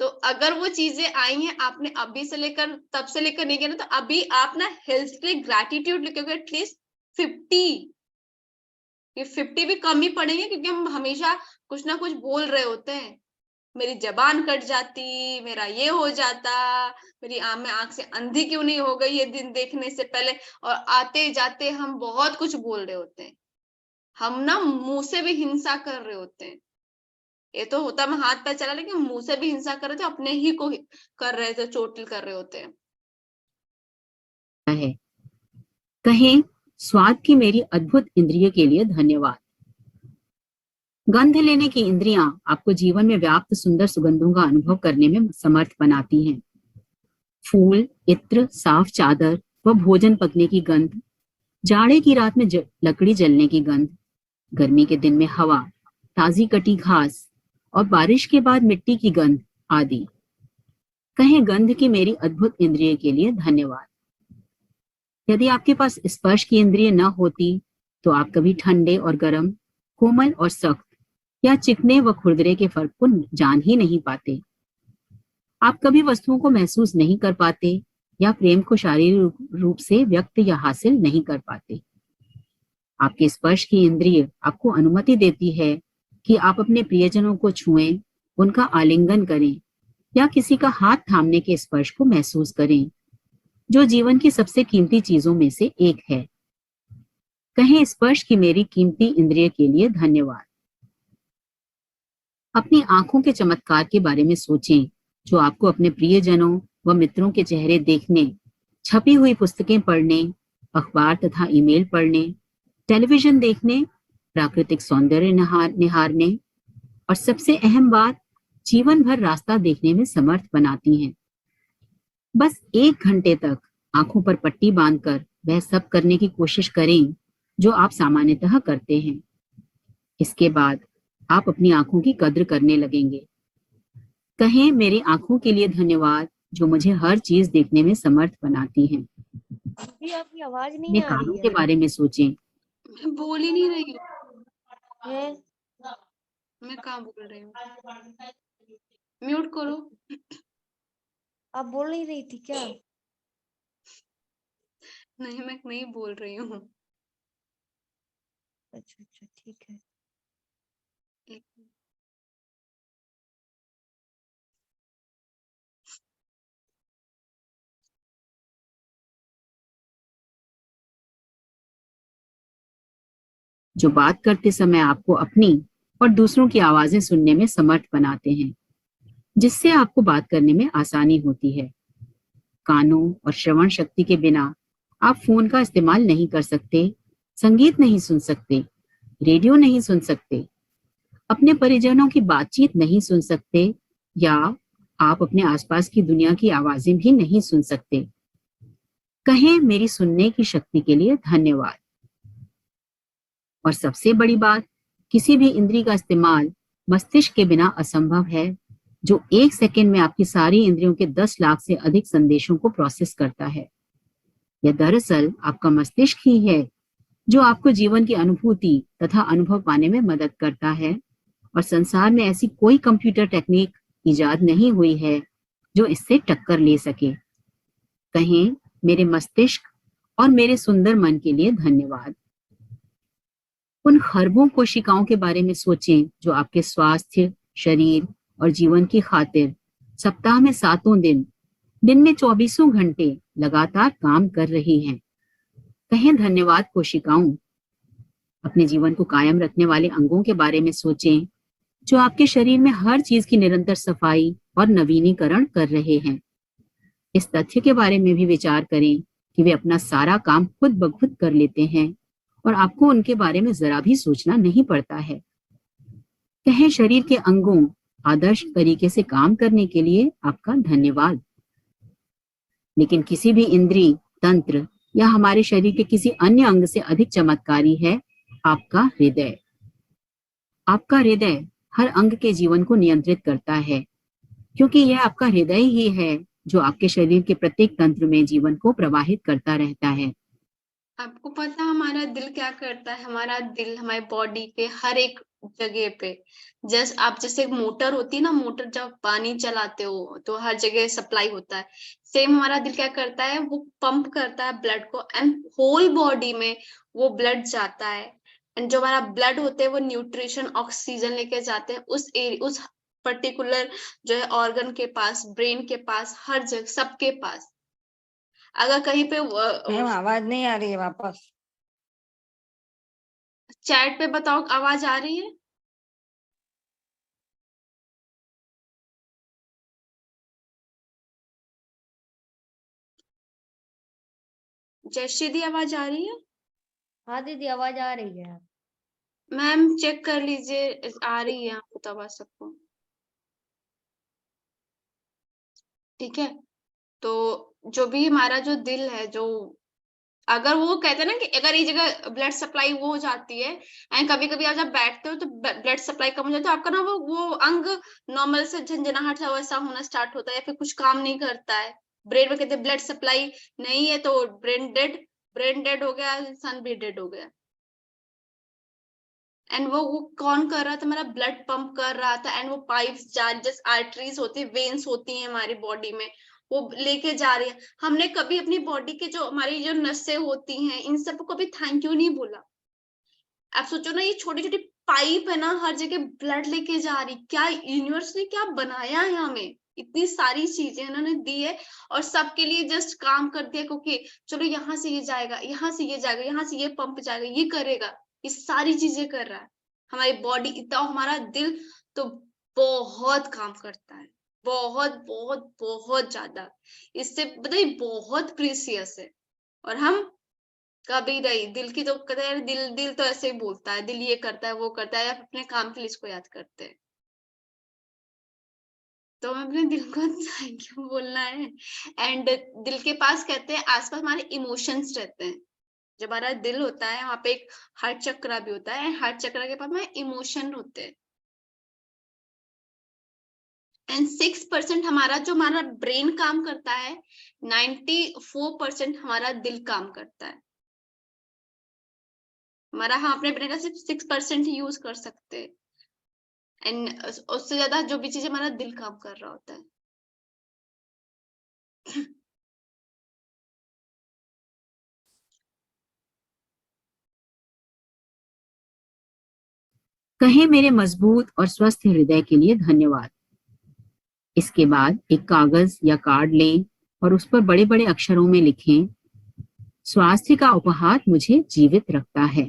तो अगर वो चीजें आई हैं आपने अभी से लेकर तब से लेकर नहीं किया ना, तो अभी आप ना हेल्थ के लिए ग्रेटिट्यूड लिखोगे एटलीस्ट 50, ये 50 भी कम ही पड़ेंगे, क्योंकि हम हमेशा कुछ ना कुछ बोल रहे होते हैं, मेरी जबान कट जाती, मेरा ये हो जाता, मेरी में आंख से अंधी क्यों नहीं हो गई ये दिन देखने से पहले, और आते जाते हम बहुत कुछ बोल रहे होते हैं, हम ना मुंह से भी हिंसा कर रहे होते हैं। ये तो होता मैं हाथ पैर चला, लेकिन मुंह से भी हिंसा कर रहे थे, अपने ही को कर रहे थे, चोटिल कर रहे होते हैं। है कहें स्वाद की मेरी अद्भुत इंद्रिय के लिए धन्यवाद। गंध लेने की इंद्रियां आपको जीवन में व्याप्त सुंदर सुगंधों का अनुभव करने में समर्थ बनाती हैं। फूल, इत्र, साफ चादर व भोजन पकने की गंध, जाड़े की रात में लकड़ी जलने की गंध, गर्मी के दिन में हवा, ताजी कटी घास और बारिश के बाद मिट्टी की गंध आदि। कहें गंध की मेरी अद्भुत इंद्रिय के लिए धन्यवाद। यदि आपके पास स्पर्श की इंद्रिय न होती तो आप कभी ठंडे और गर्म, कोमल और सख्त या चिकने व खुरदरे के फर्क को जान ही नहीं पाते। आप कभी वस्तुओं को महसूस नहीं कर पाते या प्रेम को शारीरिक रूप से व्यक्त या हासिल नहीं कर पाते। आपके स्पर्श की इंद्रिय आपको अनुमति देती है कि आप अपने प्रियजनों को छुएं, उनका आलिंगन करें या किसी का हाथ थामने के स्पर्श को महसूस करें, जो जीवन की सबसे कीमती चीजों में से एक है। कहें स्पर्श की मेरी कीमती इंद्रिय के लिए धन्यवाद। अपनी आंखों के चमत्कार के बारे में सोचें, जो आपको अपने प्रियजनों व मित्रों के चेहरे देखने, छपी हुई पुस्तकें पढ़ने, अखबार तथा ईमेल पढ़ने, टेलीविजन देखने, प्राकृतिक सौंदर्य निहारने और सबसे अहम बात, जीवन भर रास्ता देखने में समर्थ बनाती हैं। बस 1 घंटे तक आंखों पर पट्टी बांधकर वह सब करने की कोशिश करें जो आप सामान्यतः करते हैं। इसके बाद आप अपनी आंखों की कद्र करने लगेंगे। कहें मेरी आंखों के लिए धन्यवाद, जो मुझे हर चीज देखने में समर्थ बनाती हैं। अभी आपकी आवाज अपने नहीं आ कानों रही के है। बारे में सोचें। मैं बोल ही नहीं रही हूँ, है? मैं कहाँ बोल रही हूँ? म्यूट करो। आप बोल नहीं रही थी क्या? नहीं, मैं नहीं बोल रही हूँ। अच्छा अच्छा, ठीक है। एक जो बात करते समय आपको अपनी और दूसरों की आवाजें सुनने में समर्थ बनाते हैं, जिससे आपको बात करने में आसानी होती है। कानों और श्रवण शक्ति के बिना आप फोन का इस्तेमाल नहीं कर सकते, संगीत नहीं सुन सकते, रेडियो नहीं सुन सकते, अपने परिजनों की बातचीत नहीं सुन सकते, या आप अपने आसपास की दुनिया की आवाजें भी नहीं सुन सकते। कहें मेरी सुनने की शक्ति के लिए धन्यवाद। और सबसे बड़ी बात, किसी भी इंद्री का इस्तेमाल मस्तिष्क के बिना असंभव है, जो 1 सेकंड में आपकी सारी इंद्रियों के 10 लाख से अधिक संदेशों को प्रोसेस करता है। यह दरअसल आपका मस्तिष्क ही है जो आपको जीवन की अनुभूति तथा अनुभव पाने में मदद करता है, और संसार में ऐसी कोई कंप्यूटर टेक्निक इजाद नहीं हुई है जो इससे टक्कर ले सके। कहें मेरे मस्तिष्क और मेरे सुंदर मन के लिए धन्यवाद। उन खरबों कोशिकाओं के बारे में सोचें जो आपके स्वास्थ्य, शरीर और जीवन की खातिर सप्ताह में 7 दिन में 24 घंटे लगातार काम कर रही हैं। कहें धन्यवाद कोशिकाओं। अपने जीवन को कायम रखने वाले अंगों के बारे में सोचें जो आपके शरीर में हर चीज की निरंतर सफाई और नवीनीकरण कर रहे हैं। इस तथ्य के बारे में भी विचार करें कि वे अपना सारा काम खुद ब खुद कर लेते हैं और आपको उनके बारे में जरा भी सोचना नहीं पड़ता है। कहें शरीर के अंगों आदर्श तरीके से काम करने के लिए आपका धन्यवाद। लेकिन किसी भी इंद्री, तंत्र या हमारे शरीर के किसी अन्य अंग से अधिक चमत्कारी है आपका हृदय। आपका हृदय हर अंग के जीवन को नियंत्रित करता है, क्योंकि यह आपका हृदय ही है जो आपके शरीर के प्रत्येक तंत्र में जीवन को प्रवाहित करता रहता है। आपको पता है हमारा दिल क्या करता है? हमारा दिल हमारी बॉडी के हर एक जगह पे, आप जैसे एक मोटर होती है ना, मोटर जब पानी चलाते हो तो हर जगह सप्लाई होता है। सेम हमारा दिल क्या करता है, वो पंप करता है ब्लड को, एंड होल बॉडी में वो ब्लड जाता है। एंड जो हमारा ब्लड होते हैं वो न्यूट्रिशन, ऑक्सीजन लेके जाते हैं उस पर्टिकुलर जो है ऑर्गन के पास, ब्रेन के पास, हर जगह, सबके पास। अगर कहीं पे मैम आवाज नहीं आ रही है वापस। चैट पे बताओ आवाज आ रही है? जयश्री दी आवाज आ रही है? हाँ दीदी आवाज आ रही है। मैम चेक कर लीजिए, आ रही है आपको तो आवाज सबको? ठीक है, तो जो भी हमारा जो दिल है, जो अगर वो कहते हैं ना कि अगर ये जगह ब्लड सप्लाई वो हो जाती है, एंड कभी कभी आप जब बैठते हो तो ब्लड सप्लाई कम हो जाती है, तो आपका ना वो अंग नॉर्मल से झंझनाहट सा वैसा होना स्टार्ट होता है, या फिर कुछ काम नहीं करता है। ब्रेन में कहते हैं ब्लड सप्लाई नहीं है तो ब्रेन डेड हो गया, इंसान भी डेड हो गया। एंड वो कौन कर रहा था? हमारा ब्लड पंप कर रहा था, एंड वो पाइप्स जैसे आर्टरीज होती है, वेन्स होती हैं हमारी बॉडी में, वो लेके जा रही है। हमने कभी अपनी बॉडी के जो हमारी जो नसें होती हैं, इन सबको कभी थैंक यू नहीं बोला। आप सोचो ना, ये छोटी छोटी पाइप है ना, हर जगह ब्लड लेके जा रही। क्या यूनिवर्स ने क्या बनाया है हमें, इतनी सारी चीजें उन्होंने दी है, और सबके लिए जस्ट काम कर दिया, क्योंकि चलो यहाँ से ये जाएगा, यहाँ से ये जाएगा, यहाँ से ये पंप जाएगा, ये करेगा, ये सारी चीजें कर रहा है। हमारी बॉडी इतना, हमारा दिल तो बहुत काम करता है, बहुत बहुत बहुत ज्यादा। इससे बताइए, बहुत प्रीसियस है। और हम कभी नहीं, दिल की तो कहते हैं, दिल तो ऐसे ही बोलता है, दिल ये करता है वो करता है, या अपने काम के लिए इसको याद करते हैं। तो हमें अपने दिल को थैंक यू बोलना है। एंड दिल के पास कहते हैं आसपास हमारे इमोशंस रहते हैं। जब हमारा दिल होता है वहां पे एक हार्ट चक्र भी होता है, हार्ट चक्र के पास में इमोशन होते हैं। एंड 6% हमारा जो हमारा ब्रेन काम करता है, 94% हमारा दिल काम करता है हमारा। हाँ, अपने ब्रेन का सिर्फ 6% ही यूज कर सकते हैं, एंड उससे ज्यादा जो भी चीज हमारा दिल काम कर रहा होता है। कहें मेरे मजबूत और स्वस्थ हृदय के लिए धन्यवाद। इसके बाद एक कागज या कार्ड लें और उस पर बड़े बड़े अक्षरों में लिखें, स्वास्थ्य का उपहार मुझे जीवित रखता है।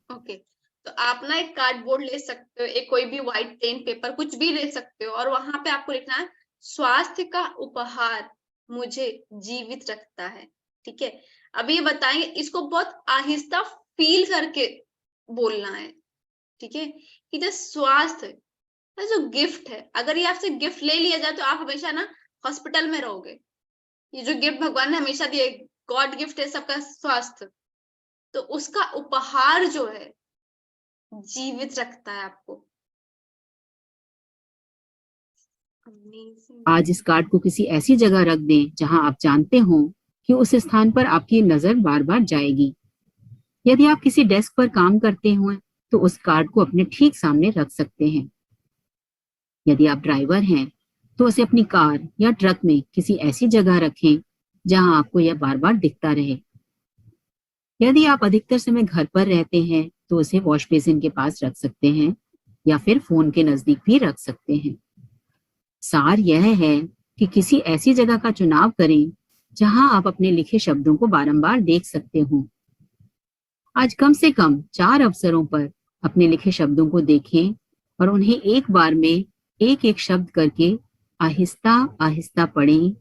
ओके, तो आप ना एक कार्डबोर्ड ले सकते हो, एक कोई भी व्हाइट पेन पेपर कुछ भी ले सकते हो, और वहां पे आपको लिखना है स्वास्थ्य का उपहार मुझे जीवित रखता है। ठीक है, अभी ये बताएंगे, इसको बहुत आहिस्ता फील करके बोलना है। ठीक है, कि जो स्वास्थ्य जो गिफ्ट है, अगर ये आपसे गिफ्ट ले लिया जाए तो आप हमेशा ना हॉस्पिटल में रहोगे। ये जो गिफ्ट भगवान ने हमेशा दिए, गॉड गिफ्ट है सबका स्वास्थ्य, तो उसका उपहार जो है जीवित रखता है आपको। Amazing. आज इस कार्ड को किसी ऐसी जगह रख दें जहां आप जानते हो कि उस स्थान पर आपकी नजर बार बार जाएगी। यदि आप किसी डेस्क पर काम करते हो तो उस कार्ड को अपने ठीक सामने रख सकते हैं। यदि आप ड्राइवर हैं तो उसे अपनी कार या ट्रक में किसी ऐसी जगह रखें जहां आपको यह बार बार दिखता रहे। यदि आप अधिकतर समय घर पर रहते हैं तो उसे वॉश बेसिन के पास रख सकते हैं या फिर फोन के नजदीक भी रख सकते हैं। सार यह है कि किसी ऐसी जगह का चुनाव करें जहां आप अपने लिखे शब्दों को बारंबार देख सकते हो। आज कम से कम 4 अवसरों पर अपने लिखे शब्दों को देखें और उन्हें एक बार में एक एक शब्द करके आहिस्ता आहिस्ता पढ़ें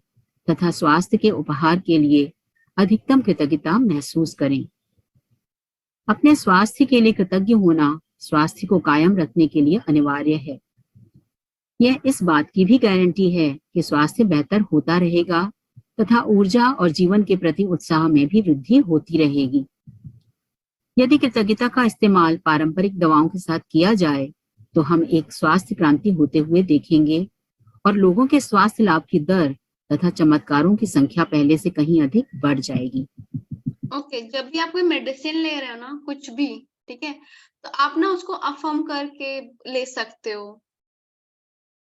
तथा स्वास्थ्य के उपहार के लिए अधिकतम कृतज्ञता महसूस करें। अपने स्वास्थ्य के लिए कृतज्ञ होना स्वास्थ्य को कायम रखने के लिए अनिवार्य है। यह इस बात की भी गारंटी है कि स्वास्थ्य बेहतर होता रहेगा तथा ऊर्जा और जीवन के प्रति उत्साह में भी वृद्धि होती रहेगी। यदि कृतज्ञता का इस्तेमाल पारंपरिक दवाओं के साथ किया जाए तो हम एक स्वास्थ्य क्रांति होते हुए देखेंगे और लोगों के स्वास्थ्य लाभ की दर तथा चमत्कारों की संख्या पहले से कहीं अधिक बढ़ जाएगी। ओके, जब भी आप कोई मेडिसिन ले रहे हो ना, कुछ भी, ठीक है, तो आप ना उसको अफर्म करके ले सकते हो।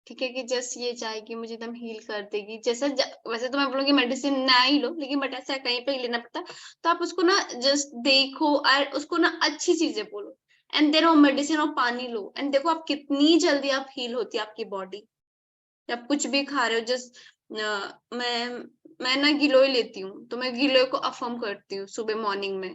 ठीक है, कि जस्ट ये जाएगी, मुझे एकदम हील कर देगी। वैसे तो मैं बोलूंगी मेडिसिन ना ही लो, लेकिन बट ऐसा कहीं पे लेना पड़ता है, तो आप उसको ना जस्ट देखो और उसको ना अच्छी चीजें बोलो, एंड देन वो मेडिसिन और पानी लो, एंड देखो आप कितनी जल्दी आप हील होती है आपकी बॉडी। आप कुछ भी खा रहे हो, जस्ट मैं ना गिलोय लेती हूँ, तो मैं गिलोय को अफर्म करती हूँ सुबह मॉर्निंग में,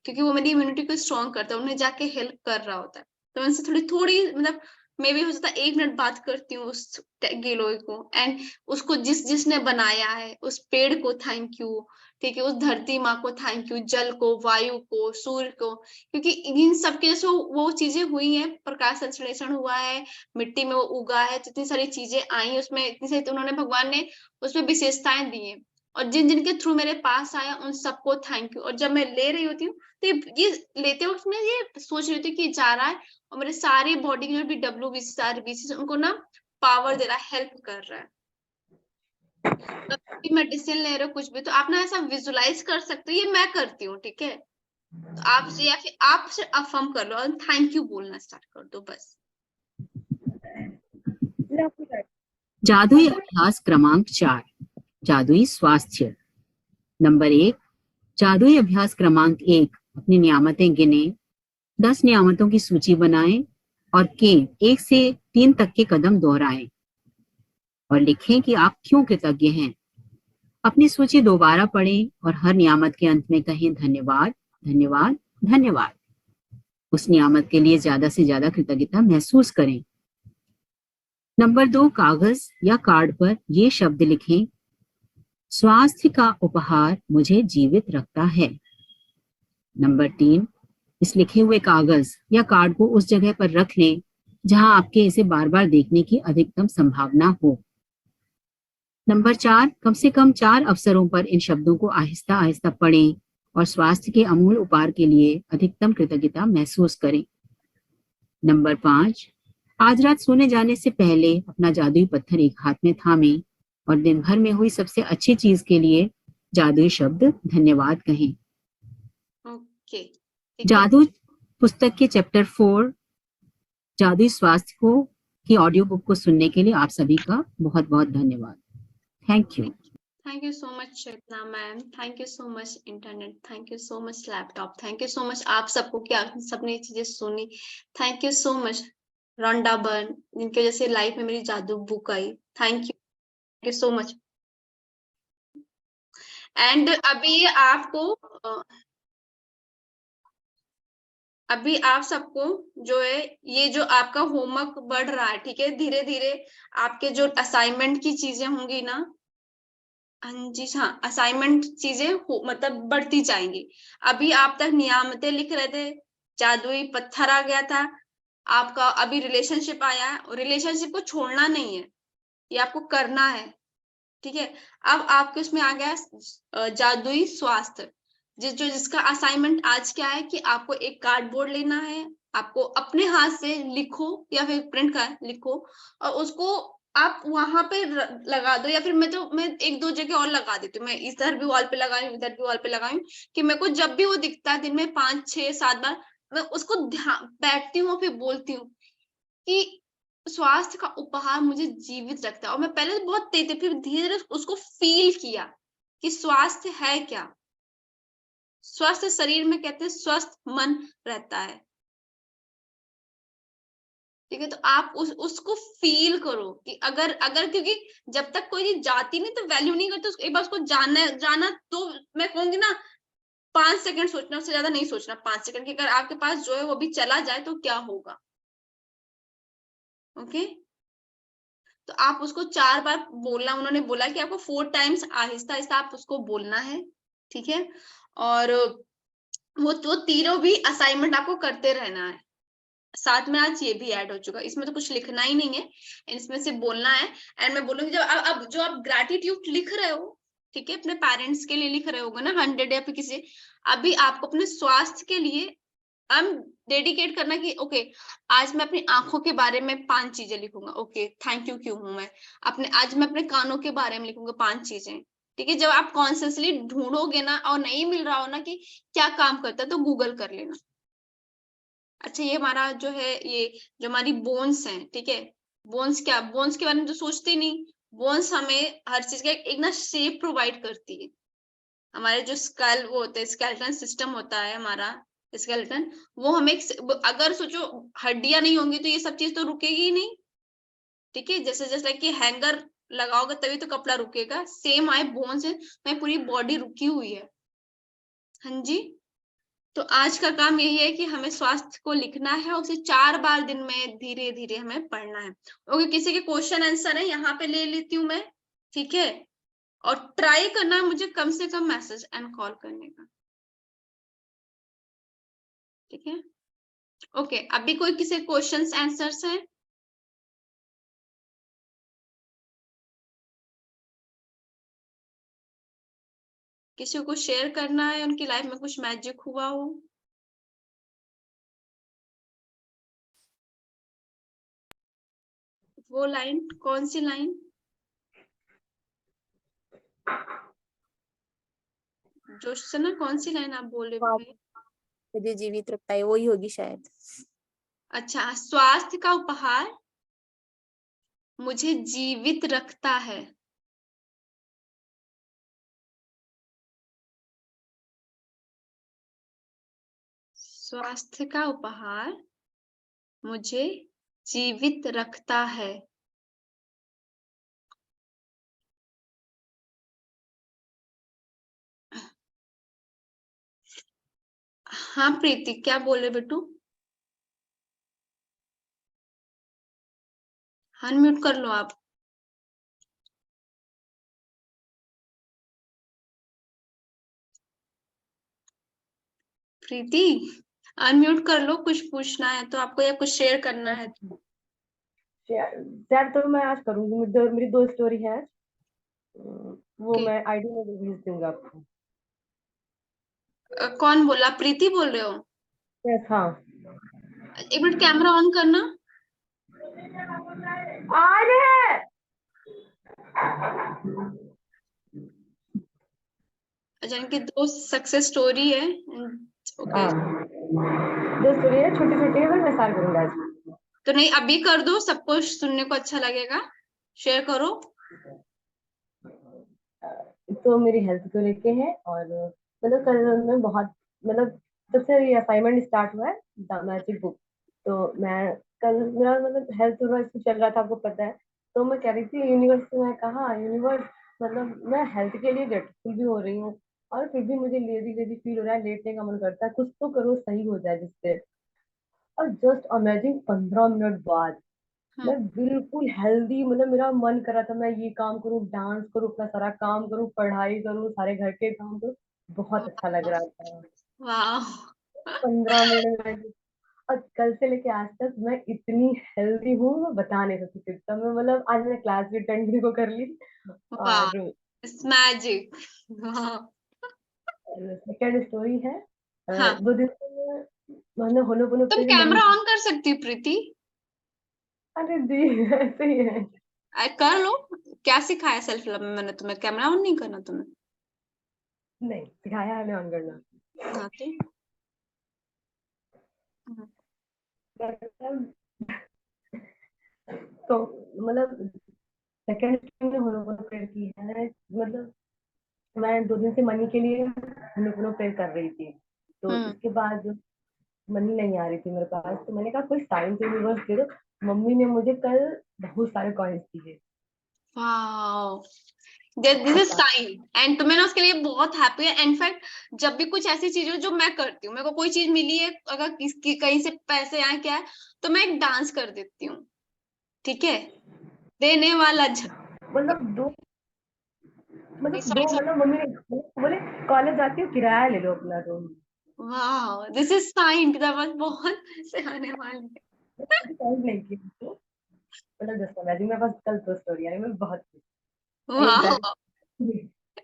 क्योंकि वो मेरी इम्यूनिटी को स्ट्रॉन्ग करता है, उन्हें जाके हेल्प कर रहा होता है। तो मैं उनसे थोड़ी थोड़ी मतलब मे भी हो सकता है 1 मिनट बात करती हूँ उस गिलोय को, एंड उसको जिसने बनाया है, उस पेड़ को थैंक यू, ठीक है, उस धरती माँ को थैंक यू, जल को, वायु को, सूर्य को, क्योंकि इन सबके से वो चीजें हुई हैं, प्रकाश संश्लेषण हुआ है, मिट्टी में वो उगा है, इतनी सारी चीजें आई, उसमें इतनी सारी उन्होंने भगवान ने उसमें विशेषताएं दी है, और जिन जिनके थ्रू मेरे पास आया उन सबको थैंक यू। और जब मैं ले रही होती हूँ तो ये लेते वक्त मैं ये सोच रही थी कि जा रहा है और मेरे सारी बॉडी के जो भी WBC सारे बीसी उनको ना पावर दे रहा है, हेल्प कर रहा है। तो मेडिसिन ले रहे हो कुछ भी, तो आप ना ऐसा विजुलाइज कर सकते हो, ये मैं करती हूँ, ठीक है, तो आप या फिर आप से अफर्म कर लो और थैंक यू बोलना स्टार्ट कर दो बस। जादुई अभ्यास क्रमांक 4, जादुई स्वास्थ्य। नंबर 1, जादुई अभ्यास क्रमांक 1, अपनी नियामतें गिने, 10 नियामतों की सूची बनाएं और के 1 से 3 तक के कदम दोहराएं और लिखें कि आप क्यों कृतज्ञ हैं। अपनी सूची दोबारा पढ़ें और हर नियामत के अंत में कहें धन्यवाद, धन्यवाद, धन्यवाद। उस नियामत के लिए ज्यादा से ज्यादा कृतज्ञता महसूस करें। नंबर 2, कागज या कार्ड पर ये शब्द लिखें, स्वास्थ्य का उपहार मुझे जीवित रखता है। नंबर 3, इस लिखे हुए कागज या कार्ड को उस जगह पर रख लें जहां आपके इसे बार बार देखने की अधिकतम संभावना हो। नंबर 4, कम से कम 4 अवसरों पर इन शब्दों को आहिस्ता आहिस्ता पढ़ें और स्वास्थ्य के अमूल्य उपहार के लिए अधिकतम कृतज्ञता महसूस करें। नंबर 5, आज रात सोने जाने से पहले अपना जादुई पत्थर एक हाथ में थामें और दिन भर में हुई सबसे अच्छी चीज के लिए जादुई शब्द धन्यवाद कहें। ओके, जादू पुस्तक के चैप्टर 4 जादुई स्वास्थ्य को की ऑडियो बुक को सुनने के लिए आप सभी का बहुत बहुत धन्यवाद। Thank you. Thank you so much Shweta ma'am, thank you so much internet, thank you so much laptop, thank you so much आप सबको कि आप सबने ये चीजें सुनी। Thank you so much Rhonda burn, जिनकी वजह से लाइफ में मेरी जादू book I. Thank you so much. And अभी आपको अभी आप सबको जो है, ये जो आपका होमवर्क बढ़ रहा है, ठीक है, धीरे धीरे आपके जो असाइनमेंट की चीजें होंगी ना, हाँ जी, हाँ, असाइनमेंट चीजें मतलब बढ़ती जाएंगी। अभी आप तक नियामतें लिख रहे थे, जादुई पत्थर आ गया था आपका, अभी रिलेशनशिप आया है, और रिलेशनशिप को छोड़ना नहीं है, ये आपको करना है, ठीक है। अब आपके उसमें आ गया जादुई स्वास्थ्य, जिसका असाइनमेंट आज क्या है कि आपको एक कार्डबोर्ड लेना है, आपको अपने हाथ से लिखो या फिर प्रिंट का लिखो, और उसको आप वहां पे लगा दो, या फिर मैं एक दो जगह और लगा देती हूँ, मैं इधर भी वॉल पे लगाई हूँ, इधर भी वॉल पे लगाई हूँ, कि मेरे को जब भी वो दिखता है दिन में 5 6 7 बार, मैं उसको ध्यान बैठती हूँ, फिर बोलती हूँ कि स्वास्थ्य का उपहार मुझे जीवित रखता है। और मैं पहले तो बहुत तेज थी, फिर धीरे धीरे उसको फील किया कि स्वास्थ्य है क्या। स्वस्थ शरीर में कहते हैं स्वस्थ मन रहता है, ठीक है। तो आप उसको फील करो कि अगर अगर क्योंकि जब तक कोई चीज जाती नहीं तो वैल्यू नहीं करते, एक बार उसको जानना जाना, तो मैं कहूंगी ना 5 सेकंड सोचना, उससे ज्यादा नहीं सोचना। 5 सेकंड की अगर आपके पास जो है वो भी चला जाए तो क्या होगा, ओके। तो आप उसको 4 बार बोलना, उन्होंने बोला कि आपको 4 टाइम्स आहिस्ता आहिस्ता आप उसको बोलना है, ठीक है। और वो तीनों भी असाइनमेंट आपको करते रहना है, साथ में आज ये भी ऐड हो चुका है, इसमें तो कुछ लिखना ही नहीं है, इसमें से बोलना है। एंड मैं बोलूंगी जब अब जो आप ग्रैटिट्यूड लिख रहे हो, ठीक है, अपने पेरेंट्स के लिए लिख रहे होगे ना 100 या फिर किसी, अभी आपको अपने स्वास्थ्य के लिए हम डेडिकेट करना कि ओके, आज मैं अपनी आंखों के बारे में 5 चीजें लिखूंगा, ओके, थैंक यू क्यों हूं मैं। आज मैं अपने कानों के बारे में लिखूंगा 5 चीजें, ठीक है। जब आप कॉन्सियसली ढूंढोगे ना और नहीं मिल रहा हो ना कि क्या काम करता है, तो गूगल कर लेना। अच्छा, ये हमारा जो है, ये जो हमारी बोन्स हैं, ठीक है, बोन्स के बारे में तो सोचते ही नहीं। बोन्स हमें हर चीज का एक ना शेप प्रोवाइड करती है। हमारे जो स्कल वो होते हैं, स्केलेटन सिस्टम होता है हमारा, स्केलेटन, वो हमें अगर सोचो हड्डियां नहीं होंगी तो ये सब चीज तो रुकेगी ही नहीं, ठीक है। जैसे जैसे कि हैंगर लगाओगे तभी तो कपड़ा रुकेगा, सेम आए बोन्स है, हमारी पूरी बॉडी रुकी हुई है, हाँ जी। तो आज का काम यही है कि हमें स्वास्थ्य को लिखना है, और उसे 4 बार दिन में धीरे धीरे हमें पढ़ना है। ओके, किसी के क्वेश्चन आंसर है यहाँ पे ले लेती हूँ मैं, ठीक है। और ट्राई करना है मुझे कम से कम मैसेज एंड कॉल करने का, ठीक है। ओके, अभी कोई किसी क्वेश्चंस आंसर्स हैं? किसी को शेयर करना है उनकी लाइफ में कुछ मैजिक हुआ हो? वो लाइन कौन सी लाइन? जोशना, कौन सी लाइन आप बोल रहे हो भाई? मुझे जीवित रखता है, वही होगी शायद। अच्छा, स्वास्थ्य का उपहार मुझे जीवित रखता है। स्वास्थ्य का उपहार मुझे जीवित रखता है। हाँ प्रीति, क्या बोल रहे बेटू? अनम्यूट कर लो आप। प्रीति, अनम्यूट कर लो, कुछ पूछना है तो आपको या कुछ शेयर करना है तो। शेयर तो मैं आज करूंगी, मेरी 2 स्टोरी है। वो Okay. मैं आईडी में भेज दूंगा आपको। कौन बोला? प्रीति बोल रहे हो? यस, हाँ। एक मिनट, कैमरा ऑन करना। आ रहे हैं। अच्छा, इनकी 2 सक्सेस स्टोरी है। ओके, हाँ, 2 स्टोरी है, छोटी छोटी है, बस मैं सार करूंगा आज। तो नहीं अभी कर दो, सबको सुनने को अच्छा लगेगा, शेयर करो। तो मेरी हेल्थ को लेके है, और मतलब कल मैं बहुत, मतलब जब से ये असाइनमेंट स्टार्ट हुआ है द मैजिक बुक, तो मैं कल मेरा मतलब हेल्थ थोड़ा इशू चल रहा था, आपको पता है। तो मैं कह रही थी यूनिवर्स से, मैं कहा यूनिवर्स, मतलब मैं हेल्थ के लिए ग्रेटफुल भी हो रही हूँ, और फिर भी मुझे लेजी लेजी फील हो रहा है, लेटने का मन करता है, कुछ तो करो सही हो जाए जिससे। और जस्ट इमेजिन 15 मिनट बाद मैं बिल्कुल हेल्दी, मतलब मेरा मन कर रहा था मैं ये काम करूँ, डांस करूँ, अपना सारा काम करूँ, पढ़ाई करूँ, सारे घर के काम करूँ, बहुत अच्छा लग रहा था। वाह 15 मिनट में। और कल से लेके आज तक मैं इतनी हेल्दी हूँ, मैं बता नहीं सकती कितना। मैं मतलब आज मैंने क्लास भी अटेंड को कर ली। वाह, और इट्स मैजिक। सेकेंड स्टोरी है, हाँ, 2 दिन से मैंने होनो तुम पे मनी। कैमरा ऑन कर सकती हो प्रीति? अरे दी ऐसे ही है। कर लो। क्या सिखाया सेल्फ लव में मैंने तुम्हें? कैमरा ऑन नहीं करना तुम्हें? नहीं सिखाया है, ऑन करना। हाँ मतलब तो मतलब सेकेंड स्टोरी में होनो प्रेयर की है। मतलब मैं 2 दिन से मनी के लिए होनो प्रेयर कर रही थी, तो हम्म इसके बाद मनी नहीं आ रही थी मेरे पास, तो मैंने कहा कोई साइन तो यूनिवर्स दे दो। मम्मी ने मुझे कल बहुत सारे कॉइन्स दिए। Wow, this is sine. And तो मैं ना उसके लिए बहुत हैप्पी है। इनफैक्ट जब भी कुछ ऐसी चीज हो जो मैं करती हूँ, मेरे को कोई चीज मिली है, अगर किसकी कहीं से पैसे आए क्या है, तो मैं एक डांस कर देती हूँ। ठीक है, देने वाला मतलब दो सॉरी सॉरी। मतलब मम्मी ने बोले कॉलेज जाती हो, किराया ले लो अपना रूम। वाह, दिस इज साइन। बहुत पैसे आने वाले हैं। कॉल नहीं की तो मतलब जस्ट इमेजिन, मेरे पास कल 2 स्टोरी आई, मैं बहुत खुश। एक वाह, दैट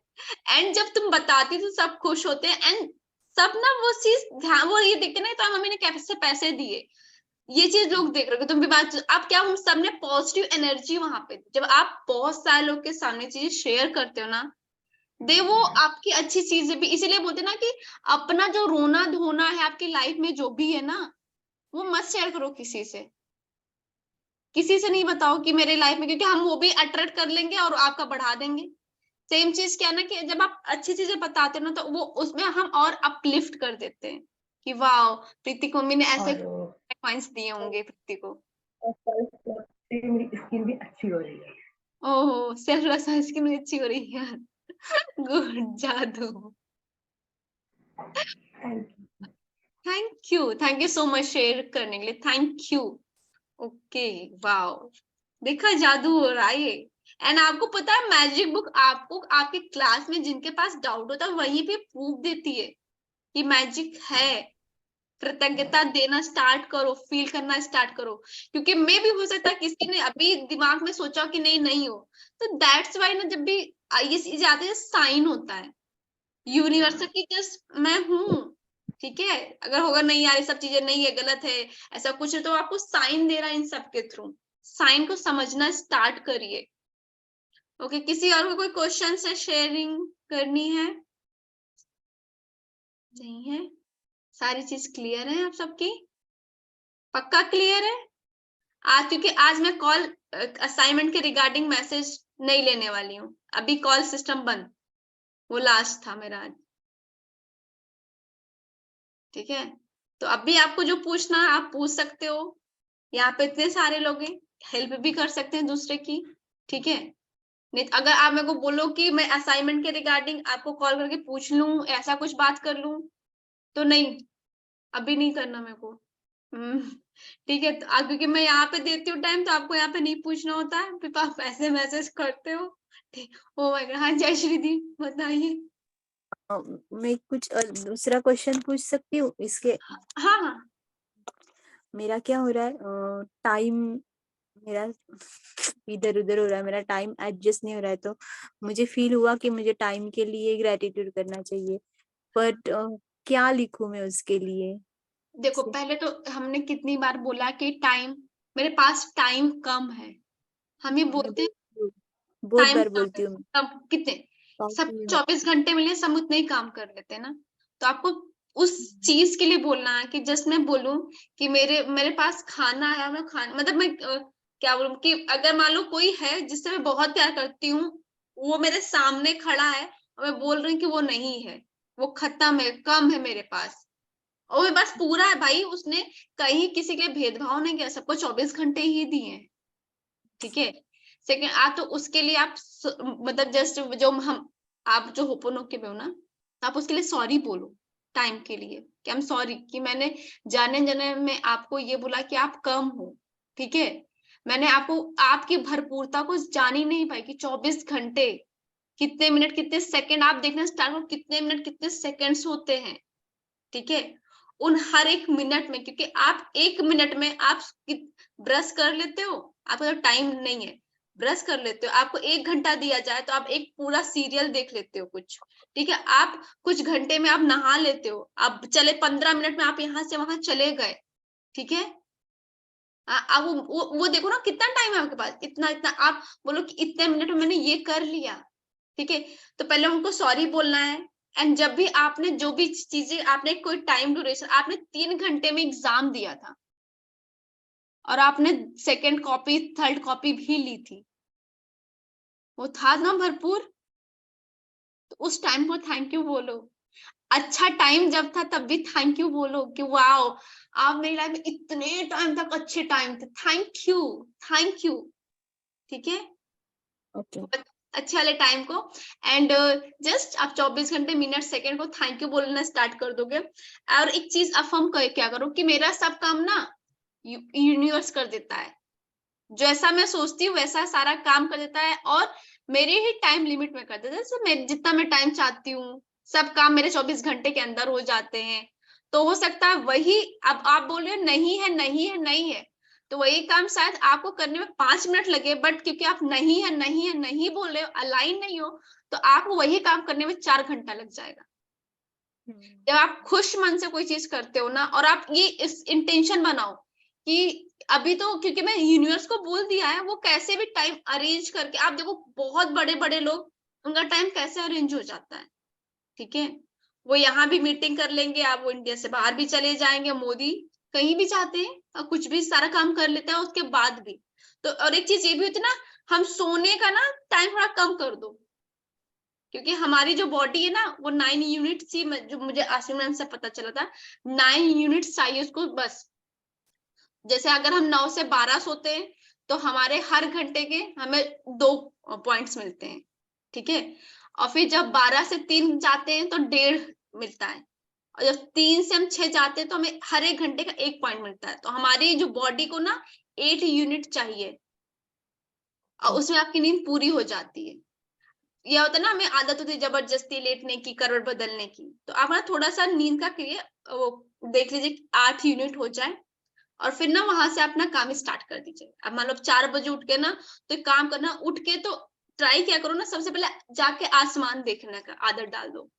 एंड जब तुम बताती तो सब खुश होते हैं। एंड सब ना वो चीज ध्यान, वो ये देखते ना तो मम्मी ने कैसे पैसे दिए, ये चीज लोग देख रहे हो। तुम भी बात, आप क्या, हम सबने पॉजिटिव एनर्जी वहां पे, जब आप बहुत सारे लोग के सामने चीजें शेयर करते हो ना, दे वो आपकी अच्छी चीजें भी, इसीलिए बोलते ना कि अपना जो रोना धोना है आपकी लाइफ में जो भी है ना, वो मत शेयर करो किसी से। किसी से नहीं बताओ कि मेरे लाइफ में, क्योंकि हम वो भी अट्रैक्ट कर लेंगे और आपका बढ़ा देंगे। सेम चीज क्या है ना, कि जब आप अच्छी चीजें बताते हो ना, तो वो उसमें हम और अपलिफ्ट कर देते हैं कि वाह, प्रीति को मम्मी ने ऐसे और पॉइंट्स दिए होंगे प्रीति को। कल से मेरी स्किन भी अच्छी हो रही है। ओहो, सेल्फ लव स्किन में अच्छी हो रही है यार। गुड, जादू। Thank thank you so much share करने के लिए, थैंक यू। ओके, वाओ, देखा, जादू हो रहा है ये। एंड आपको पता है, मैजिक बुक आपको आपके क्लास में जिनके पास डाउट होता है वहीं पे प्रूफ देती है कि मैजिक है। कृतज्ञता देना स्टार्ट करो, फील करना स्टार्ट करो, क्योंकि मे भी हो सकता है किसी ने अभी दिमाग में सोचा कि नहीं नहीं हो। तो दैट्स वाई ना, जब भी ये चीज आती है, साइन होता है यूनिवर्सल की, जस्ट मैं हूँ। ठीक है, अगर होगा नहीं यार ये सब चीजें नहीं है, गलत है, ऐसा कुछ है, तो आपको साइन दे रहा है इन सब के थ्रू। साइन को समझना स्टार्ट करिए। ओके, किसी और को कोई क्वेश्चन है, शेयरिंग करनी है? नहीं है? सारी चीज क्लियर है आप सबकी? पक्का क्लियर है? आज, क्योंकि आज मैं कॉल असाइनमेंट के रिगार्डिंग मैसेज नहीं लेने वाली हूँ, अभी कॉल सिस्टम बंद, वो लास्ट था मेरा आज। ठीक है, तो अभी आपको जो पूछना है आप पूछ सकते हो। यहाँ पे इतने सारे लोग हैं, हेल्प भी कर सकते हैं दूसरे की। ठीक है, नहीं तो अगर आप मेरे को बोलो कि मैं असाइनमेंट के रिगार्डिंग आपको कॉल करके पूछ लूं, ऐसा कुछ बात कर लूं, तो नहीं, अभी नहीं करना मेरे को। ठीक है, तो क्योंकि मैं यहाँ पे देती हूँ टाइम, तो आपको यहाँ पे नहीं पूछना होता है, फिर आप ऐसे मैसेज करते हो। ठीक, ओ माय गॉड। हाँ, जय श्री दी, बताइए। मैं कुछ दूसरा क्वेश्चन पूछ सकती हूँ इसके? हाँ हाँ, मेरा क्या हो रहा है, टाइम मेरा इधर उधर हो रहा है, मेरा टाइम एडजस्ट नहीं हो रहा है, तो मुझे फील हुआ कि मुझे टाइम के लिए ग्रेटिट्यूड करना चाहिए, बट क्या लिखूं मैं उसके लिए? देखो, पहले तो हमने कितनी बार बोला कि टाइम, मेरे पास टाइम कम है। हम ये मैं बोलते हैं बहुत टाइम बार कम बोलती है। हूँ। तब कितने, सब काफी 24 घंटे मिले, सब उतने ही काम कर लेते हैं ना। तो आपको उस चीज के लिए बोलना है कि जस्ट मैं बोलूं कि मेरे मेरे पास खाना है, मैं खाना, मतलब मैं क्या बोलूं, कि अगर मान लो कोई है जिससे मैं बहुत प्यार करती हूँ, वो मेरे सामने खड़ा है और मैं बोल रही हूँ कि वो नहीं है, वो खत्म है, कम है मेरे पास, और मेरे पास पूरा है भाई, उसने कहीं किसी के लिए भेदभाव नहीं किया, सबको 24 घंटे ही दिए हैं। ठीक है, सेकंड तो उसके लिए आप मतलब जस्ट जो हम, आप जो होपोनो के पे हो ना, तो आप उसके लिए सॉरी बोलो टाइम के लिए। कि आई एम सॉरी कि मैंने जाने जाने में आपको ये बोला कि आप कम हो, ठीक है। मैंने आपको आपकी भरपूरता को जान ही नहीं पाई कि 24 घंटे कितने मिनट कितने सेकंड आप देखना स्टार्ट करो, कितने मिनट कितने सेकंड्स होते हैं, ठीक है। उन हर एक मिनट में, क्योंकि आप 1 मिनट में आप ब्रश कर लेते हो, आपका तो टाइम नहीं है, ब्रश कर लेते हो। आपको 1 घंटा दिया जाए तो आप एक पूरा सीरियल देख लेते हो कुछ, ठीक है। आप कुछ घंटे में आप नहा लेते हो, आप चले 15 मिनट में आप यहाँ से वहां चले गए, ठीक है। आप वो देखो ना कितना टाइम है आपके पास, इतना इतना आप बोलो कि इतने मिनट में मैंने ये कर लिया, ठीक है। तो पहले उनको सॉरी बोलना है। एंड जब भी आपने जो भी चीजें आपने कोई टाइम ड्यूरेशन, आपने 3 घंटे में एग्जाम दिया था और आपने सेकंड कॉपी थर्ड कॉपी भी ली थी, वो था ना भरपूर, तो उस टाइम को थैंक यू बोलो। अच्छा टाइम जब था तब भी थैंक यू बोलो कि वाओ आप मेरी लाइफ में इतने टाइम तक अच्छे टाइम थे, थैंक यू, थैंक यू, ठीक है। ओके। अच्छे वाले टाइम को। एंड जस्ट आप 24 घंटे मिनट सेकंड को थैंक यू बोलना स्टार्ट कर दोगे। और एक चीज अफर्म क्या करो कि मेरा सब काम ना यूनिवर्स कर देता है, जैसा मैं सोचती हूँ वैसा सारा काम कर देता है, और मेरे ही टाइम लिमिट में कर देता है। जैसे मैं जितना मैं टाइम चाहती हूँ सब काम मेरे 24 घंटे के अंदर हो जाते हैं। तो हो सकता है वही, अब आप बोल रहे हो नहीं है नहीं है नहीं है, तो वही काम शायद आपको करने में 5 मिनट लगे, बट क्योंकि आप नहीं है नहीं है नहीं बोल रहे हो, अलाइन नहीं हो, तो आपको वही काम करने में 4 घंटा लग जाएगा। जब आप खुश मन से कोई चीज करते हो ना, और आप ये इस इंटेंशन बनाओ कि अभी तो क्योंकि मैं यूनिवर्स को बोल दिया है, वो कैसे भी टाइम अरेंज करके, आप देखो बहुत बड़े बड़े लोग उनका टाइम कैसे अरेंज हो जाता है, ठीक है। वो यहाँ भी मीटिंग कर लेंगे, आप वो इंडिया से बाहर भी चले जाएंगे, मोदी कहीं भी जाते हैं और कुछ भी सारा काम कर लेता है उसके बाद भी। तो और एक चीज ये भी होती है ना, हम सोने का ना टाइम थोड़ा कम कर दो, क्योंकि हमारी जो बॉडी है ना वो 9 यूनिट सी, जो मुझे आसिम से पता चला था, 9 यूनिट चाहिए उसको बस। जैसे अगर हम 9 से 12 सोते हैं तो हमारे हर घंटे के हमें 2 पॉइंट्स मिलते हैं, ठीक है। और फिर जब 12 से 3 जाते हैं तो 1.5 मिलता है, और जब 3 से हम 6 जाते हैं तो हमें हर एक घंटे का 1 पॉइंट मिलता है। तो हमारी जो बॉडी को ना 8 यूनिट चाहिए, और उसमें आपकी नींद पूरी हो जाती है। यह होता है ना, हमें आदत होती है जबरदस्ती लेटने की, करवट बदलने की, तो आप ना थोड़ा सा नींद का करिए, वो देख लीजिए 8 यूनिट हो जाए, और फिर ना वहां से अपना काम स्टार्ट कर दीजिए। अब मान लो 4 बजे उठ के ना, तो एक काम करना, उठ के तो ट्राई क्या करो ना, सबसे पहले जाके आसमान देखने का आदत डाल दो।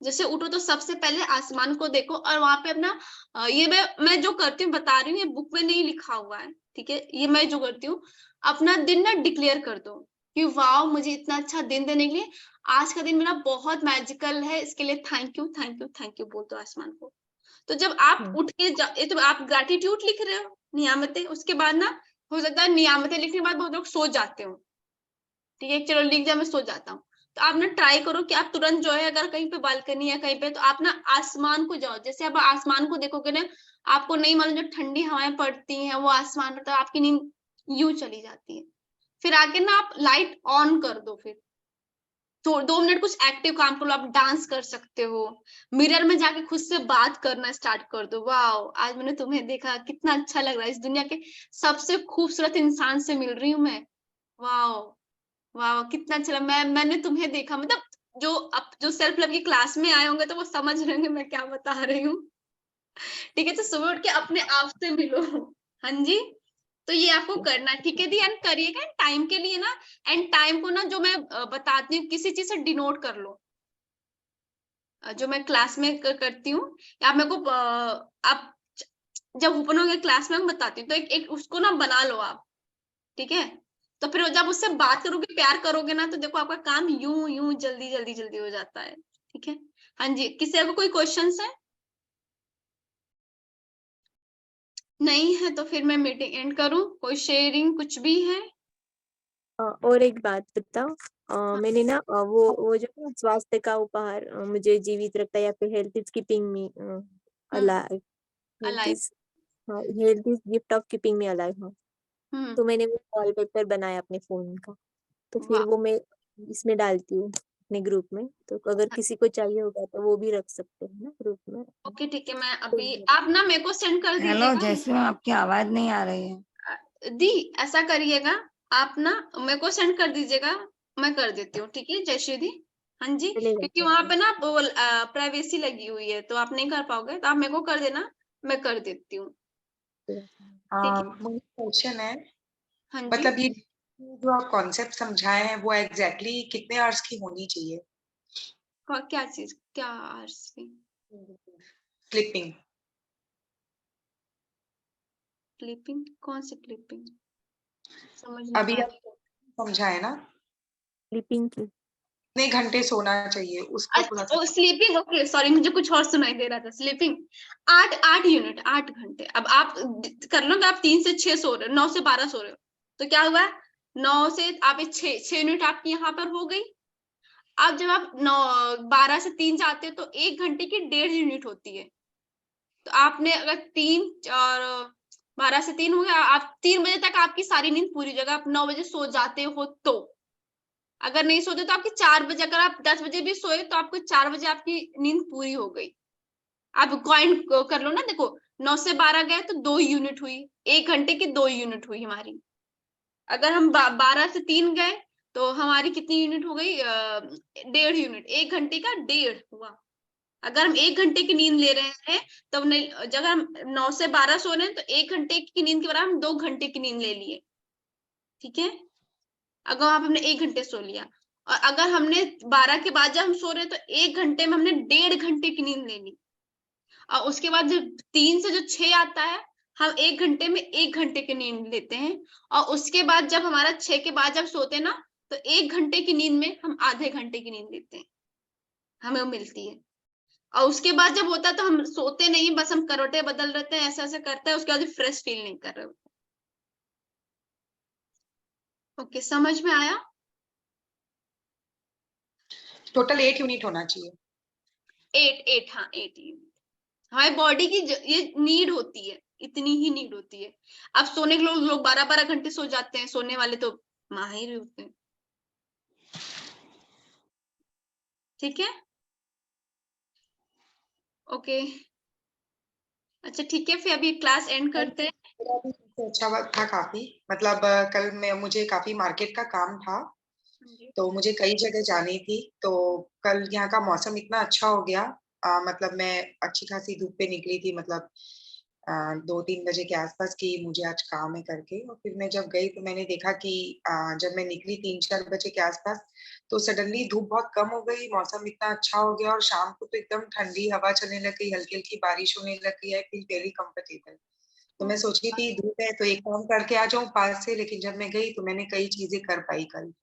जैसे उठो तो सबसे पहले आसमान को देखो, और वहां पे अपना ये मैं जो करती हूँ बता रही हूँ, ये बुक में नहीं लिखा हुआ है, ठीक है। ये मैं जो करती हूँ, अपना दिन ना डिक्लेयर कर दो कि वाओ मुझे इतना अच्छा दिन देने के लिए, आज का दिन मेरा बहुत मैजिकल है, इसके लिए thank you thank you thank you बोल दो आसमान को। तो जब आप उठ के ये तो आप ग्रेटिट्यूड लिख रहे हो, नियामतें, उसके बाद ना हो सकता है नियामतें लिखने के बाद बहुत लोग सो जाते हो, ठीक है, चलो लिख दिया मैं सो जाता हूँ। तो आप ना ट्राई करो कि आप तुरंत जो है, अगर कहीं पे बालकनी है कहीं पे, तो आप ना आसमान को जाओ। जैसे आप आसमान को देखोगे ना, आपको नहीं मालूम जो ठंडी हवाएं पड़ती हैं वो आसमान पर, तो आपकी नींद यूं चली जाती है। फिर आके ना आप लाइट ऑन कर दो, फिर तो 2 मिनट कुछ एक्टिव काम करो, आप डांस कर सकते हो, मिरर में जाके खुद से बात करना स्टार्ट कर दो, वाओ आज मैंने तुम्हें देखा, कितना अच्छा लग रहा है, इस दुनिया के सबसे खूबसूरत इंसान से मिल रही हूँ मैं, वाओ वाह कितना अच्छा लगा, मैंने तुम्हें देखा, मतलब जो सेल्फ लव की क्लास में आए होंगे तो वो समझ रहे होंगे मैं क्या बता रही हूँ, ठीक है। तो सुबह उठ के अपने आप से मिलो, हाँ जी। तो ये आपको करना है, ठीक है दी, एंड करिएगा टाइम के लिए ना। एंड टाइम को ना जो मैं बताती हूँ किसी चीज से डिनोट कर लो, जो मैं क्लास में करती हूँ, या मेरे को आप जब ओपन हो गया क्लास में मैं बताती हूँ, तो एक उसको ना बना लो आप, ठीक है। तो फिर जब उससे बात करोगे प्यार करोगे ना, तो देखो आपका काम यूं यूं जल्दी जल्दी जल्दी हो जाता है, ठीक है। हाँ जी, किसी को कोई क्वेश्चंस है? नहीं है तो फिर मैं मीटिंग एंड करूं, कोई शेयरिंग कुछ भी है? और एक बात बताओ, मैंने ना वो जो ना स्वास्थ्य का उपहार मुझे जीवित रखता है, या फिर health is keeping me alive, health alive. Is, हाँ, health is gift of keeping me alive, हाँ। तो मैंने वो वॉलपेपर बनाया अपने फोन का, तो फिर वाह वो मैं इसमें डालती हूँ। अपने ग्रुप में, तो अगर किसी को चाहिए होगा तो वो भी रख सकते हैं ना ग्रुप में। ओके ठीक है, मैं अभी आप ना मेरे को सेंड कर हेलो दीजिएगा। जैसे मैम, आपकी आवाज नहीं आ रही है। दी ऐसा करिएगा, आप ना मेरे को सेंड कर दीजिएगा, मैं कर देती हूँ, ठीक है जयश्री दी। हाँ जी, चलेगा क्योंकि वहां पे ना प्राइवेसी लगी हुई है, तो आप नहीं कर पाओगे, तो आप मेरे को कर देना, मैं कर देती हूँ। ठीक है, मुझे क्वेश्चन है, हाँ जी। मतलब ये जो आप कॉन्सेप्ट समझाए हैं वो एग्जैक्टली कितने आवर्स की होनी चाहिए? क्या चीज, क्या आर्स की? क्लिपिंग। क्लिपिंग? कौन सी क्लिपिंग? समझ नहीं अभी पाया। आप समझाए ना, स्लीपिंग की। कितने घंटे सोना चाहिए उसको थोड़ा सा। स्लीपिंग, ओके सॉरी, मुझे कुछ और सुनाई दे रहा था। स्लीपिंग 8 यूनिट, 8 घंटे। अब आप कर लो कि आप 3 से 6 सो रहे हो, 9 से 12 सो रहे हो, तो क्या हुआ, 9 से आप 6 यूनिट आपकी यहाँ पर हो गई। अब जब आप 12 से 3 जाते हो तो 1 घंटे की 1.5 यूनिट होती है। तो आपने अगर 3 और 12 से 3 हो गया, आप 3 बजे तक आपकी सारी नींद पूरी जगह, आप 9 बजे सो जाते हो, तो अगर नहीं सोते तो आपकी 4 बजे, अगर आप 10 बजे भी सोए तो आपको 4 बजे आपकी नींद पूरी हो गई। आप क्वाइंट कर लो ना, देखो 9 से 12 गए तो 2 यूनिट हुई, 1 घंटे की 2 यूनिट हुई हमारी। अगर हम 12 से 3 गए तो हमारी कितनी यूनिट हो गई, 1.5 यूनिट, 1 घंटे का 1.5 हुआ। अगर हम 1 घंटे की नींद ले रहे हैं तो नहीं, अगर हम 9 से 12 सो रहे हैं तो 1 घंटे की नींद के बराबर हम 2 घंटे की नींद ले लिए, ठीक है। अगर आपने 1 घंटे सो लिया, और अगर हमने 12 के बाद जब हम सो रहे हैं तो 1 घंटे में हमने 1.5 घंटे की नींद ले ली, और उसके बाद जब 3 से जो 6 आता है, हम 1 घंटे में 1 घंटे की नींद लेते हैं, और उसके बाद जब हमारा 6 के बाद जब सोते हैं ना, तो 1 घंटे की नींद में हम आधे घंटे की नींद लेते हैं, हमें वो मिलती है। और उसके बाद जब होता है तो हम सोते नहीं, बस हम करवटे बदल रहते हैं, ऐसा ऐसा करते हैं, उसके बाद फ्रेश फील नहीं कर रहे हो। ओके, समझ में आया? टोटल 8 यूनिट होना चाहिए। 8 हाँ, 8 हमारी बॉडी की ये नीड होती है, इतनी ही नीड होती है। अब सोने के लोग 12-12 घंटे सो जाते हैं, सोने वाले तो माहिर होते हैं, ठीक है। ओके, अच्छा ठीक है, फिर अभी क्लास एंड करते हैं। मेरा भी अच्छा वक्त था काफी, मतलब कल मैं मुझे काफी मार्केट का काम था, तो मुझे कई जगह जानी थी। तो कल यहाँ का मौसम इतना अच्छा हो गया, मतलब मैं अच्छी खासी धूप पे निकली थी, मतलब 2-3 बजे के आसपास की मुझे आज काम है करके। और फिर मैं जब गई तो मैंने देखा कि जब मैं निकली 3-4 बजे के आसपास, तो सडनली धूप बहुत कम हो गई, मौसम इतना अच्छा हो गया, और शाम को तो एकदम ठंडी हवा चलने लग गई, हल्की हल्की बारिश होने लग गई। I feel very comfortable. तो मैं सोच रही थी धूप है तो एक काम करके आ जाऊं पास से, लेकिन जब मैं गई तो मैंने कई चीजें कर पाई कल।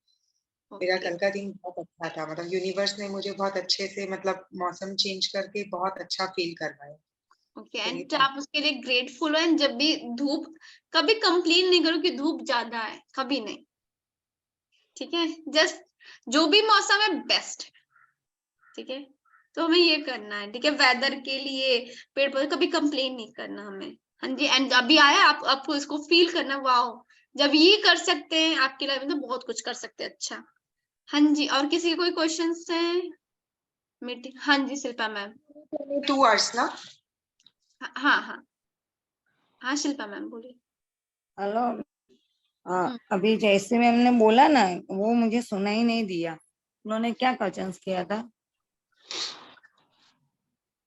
मेरा ओके कल का दिन बहुत अच्छा था, मतलब यूनिवर्स ने मुझे बहुत अच्छे से, मतलब मौसम चेंज करके बहुत अच्छा फील करवाया। ओके, तो ये एंड था। आप उसके लिए ग्रेटफुल हो, एंड जब भी धूप, कभी कंप्लेन नहीं करो कि धूप ज्यादा है, कभी नहीं, ठीक है। जस्ट जो भी मौसम है बेस्ट, ठीक है। तो हमें ये करना है, ठीक है, वेदर के लिए, पेड़ पौधे, कभी कंप्लेन नहीं करना हमें। हाँ जी, एंड अभी आया आप, आपको इसको फील करना, वाओ, जब ये कर सकते हैं आपकी लाइफ में तो बहुत कुछ कर सकते हैं, अच्छा। हाँ जी, और किसी के कोई क्वेश्चंस हैं? मीटिंग, हाँ जी शिल्पा मैम। 2 आवर्स ना? हाँ हाँ हाँ हाँ, शिल्पा मैम बोलिए। हेलो। हम्म, अभी जैसे मैम ने बोला ना, वो मुझे सुना ही नहीं दिया। उन्होंने क्या क्वेश्चंस किया था?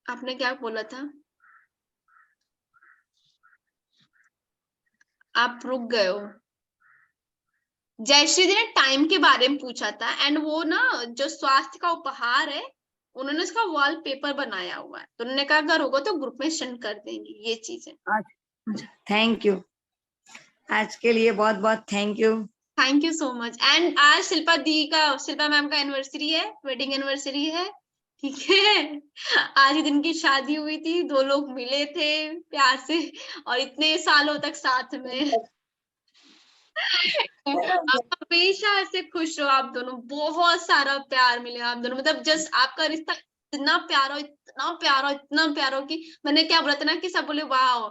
आपने क्या बोला था? आप रुक गए हो। जयश्री जी ने टाइम के बारे में पूछा था, एंड वो ना जो स्वास्थ्य का उपहार है, उन्होंने उसका वॉलपेपर बनाया हुआ है, तो उन्होंने कहा अगर होगा तो ग्रुप में सेंड कर देंगे ये चीजें। थैंक यू, आज के लिए बहुत बहुत thank you. Thank you so much. And आज शिल्पा मैम का एनिवर्सरी है, वेडिंग एनिवर्सरी है, ठीक है। आज ही दिन की शादी हुई थी, 2 लोग मिले थे प्यार से, और इतने सालों तक साथ में। आप हमेशा ऐसे खुश रहो, आप दोनों, बहुत सारा प्यार मिले आप दोनों, मतलब जस्ट आपका रिश्ता इतना प्यारा, इतना प्यारा, इतना प्यारा कि मैंने क्या बोला था ना कि सब बोले वाह,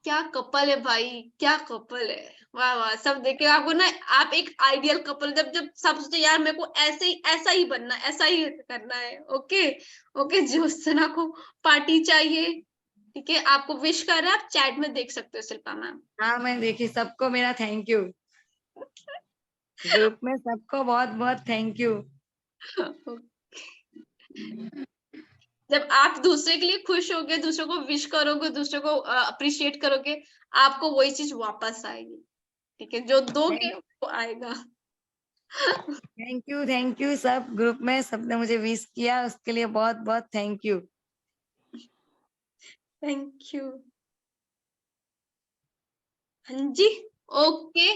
क्या कपल है भाई, क्या कपल है, वाह वाह। सब देखे आपको ना, आप एक आइडियल कपल, जब जब सब सोचते यार मेरे को ऐसे ही, ऐसा ही बनना, ऐसा ही करना है। ओके ओके, ज्योत्सना को पार्टी चाहिए, ठीक है। आपको विश कर रहे हैं, आप चैट में देख सकते हो शिल्पा मैम। हाँ मैं देखी, सबको मेरा थैंक यू, ग्रुप में सबको बहुत बहुत थैंक यू। जब आप दूसरे के लिए खुश होगे, दूसरे को विश करोगे, दूसरे को अप्रिशिएट करोगे, आपको वही चीज वापस आएगी, ठीक है। जो दोगे वो आएगा। थैंक यू सब ग्रुप में, सबने मुझे विश किया, उसके लिए बहुत बहुत थैंक यू। Thank you. हाँ जी, ओके,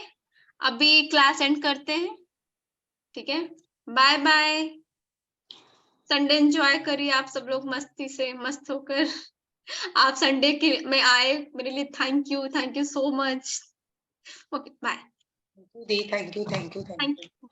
अभी क्लास एंड करते हैं, ठीक है। बाय बाय, संडे एंजॉय करिए आप सब लोग मस्ती से, मस्त होकर। आप संडे के में आए, मेरे लिए thank you so much. Okay bye. Thank you दी, thank you thank you thank thank you. You.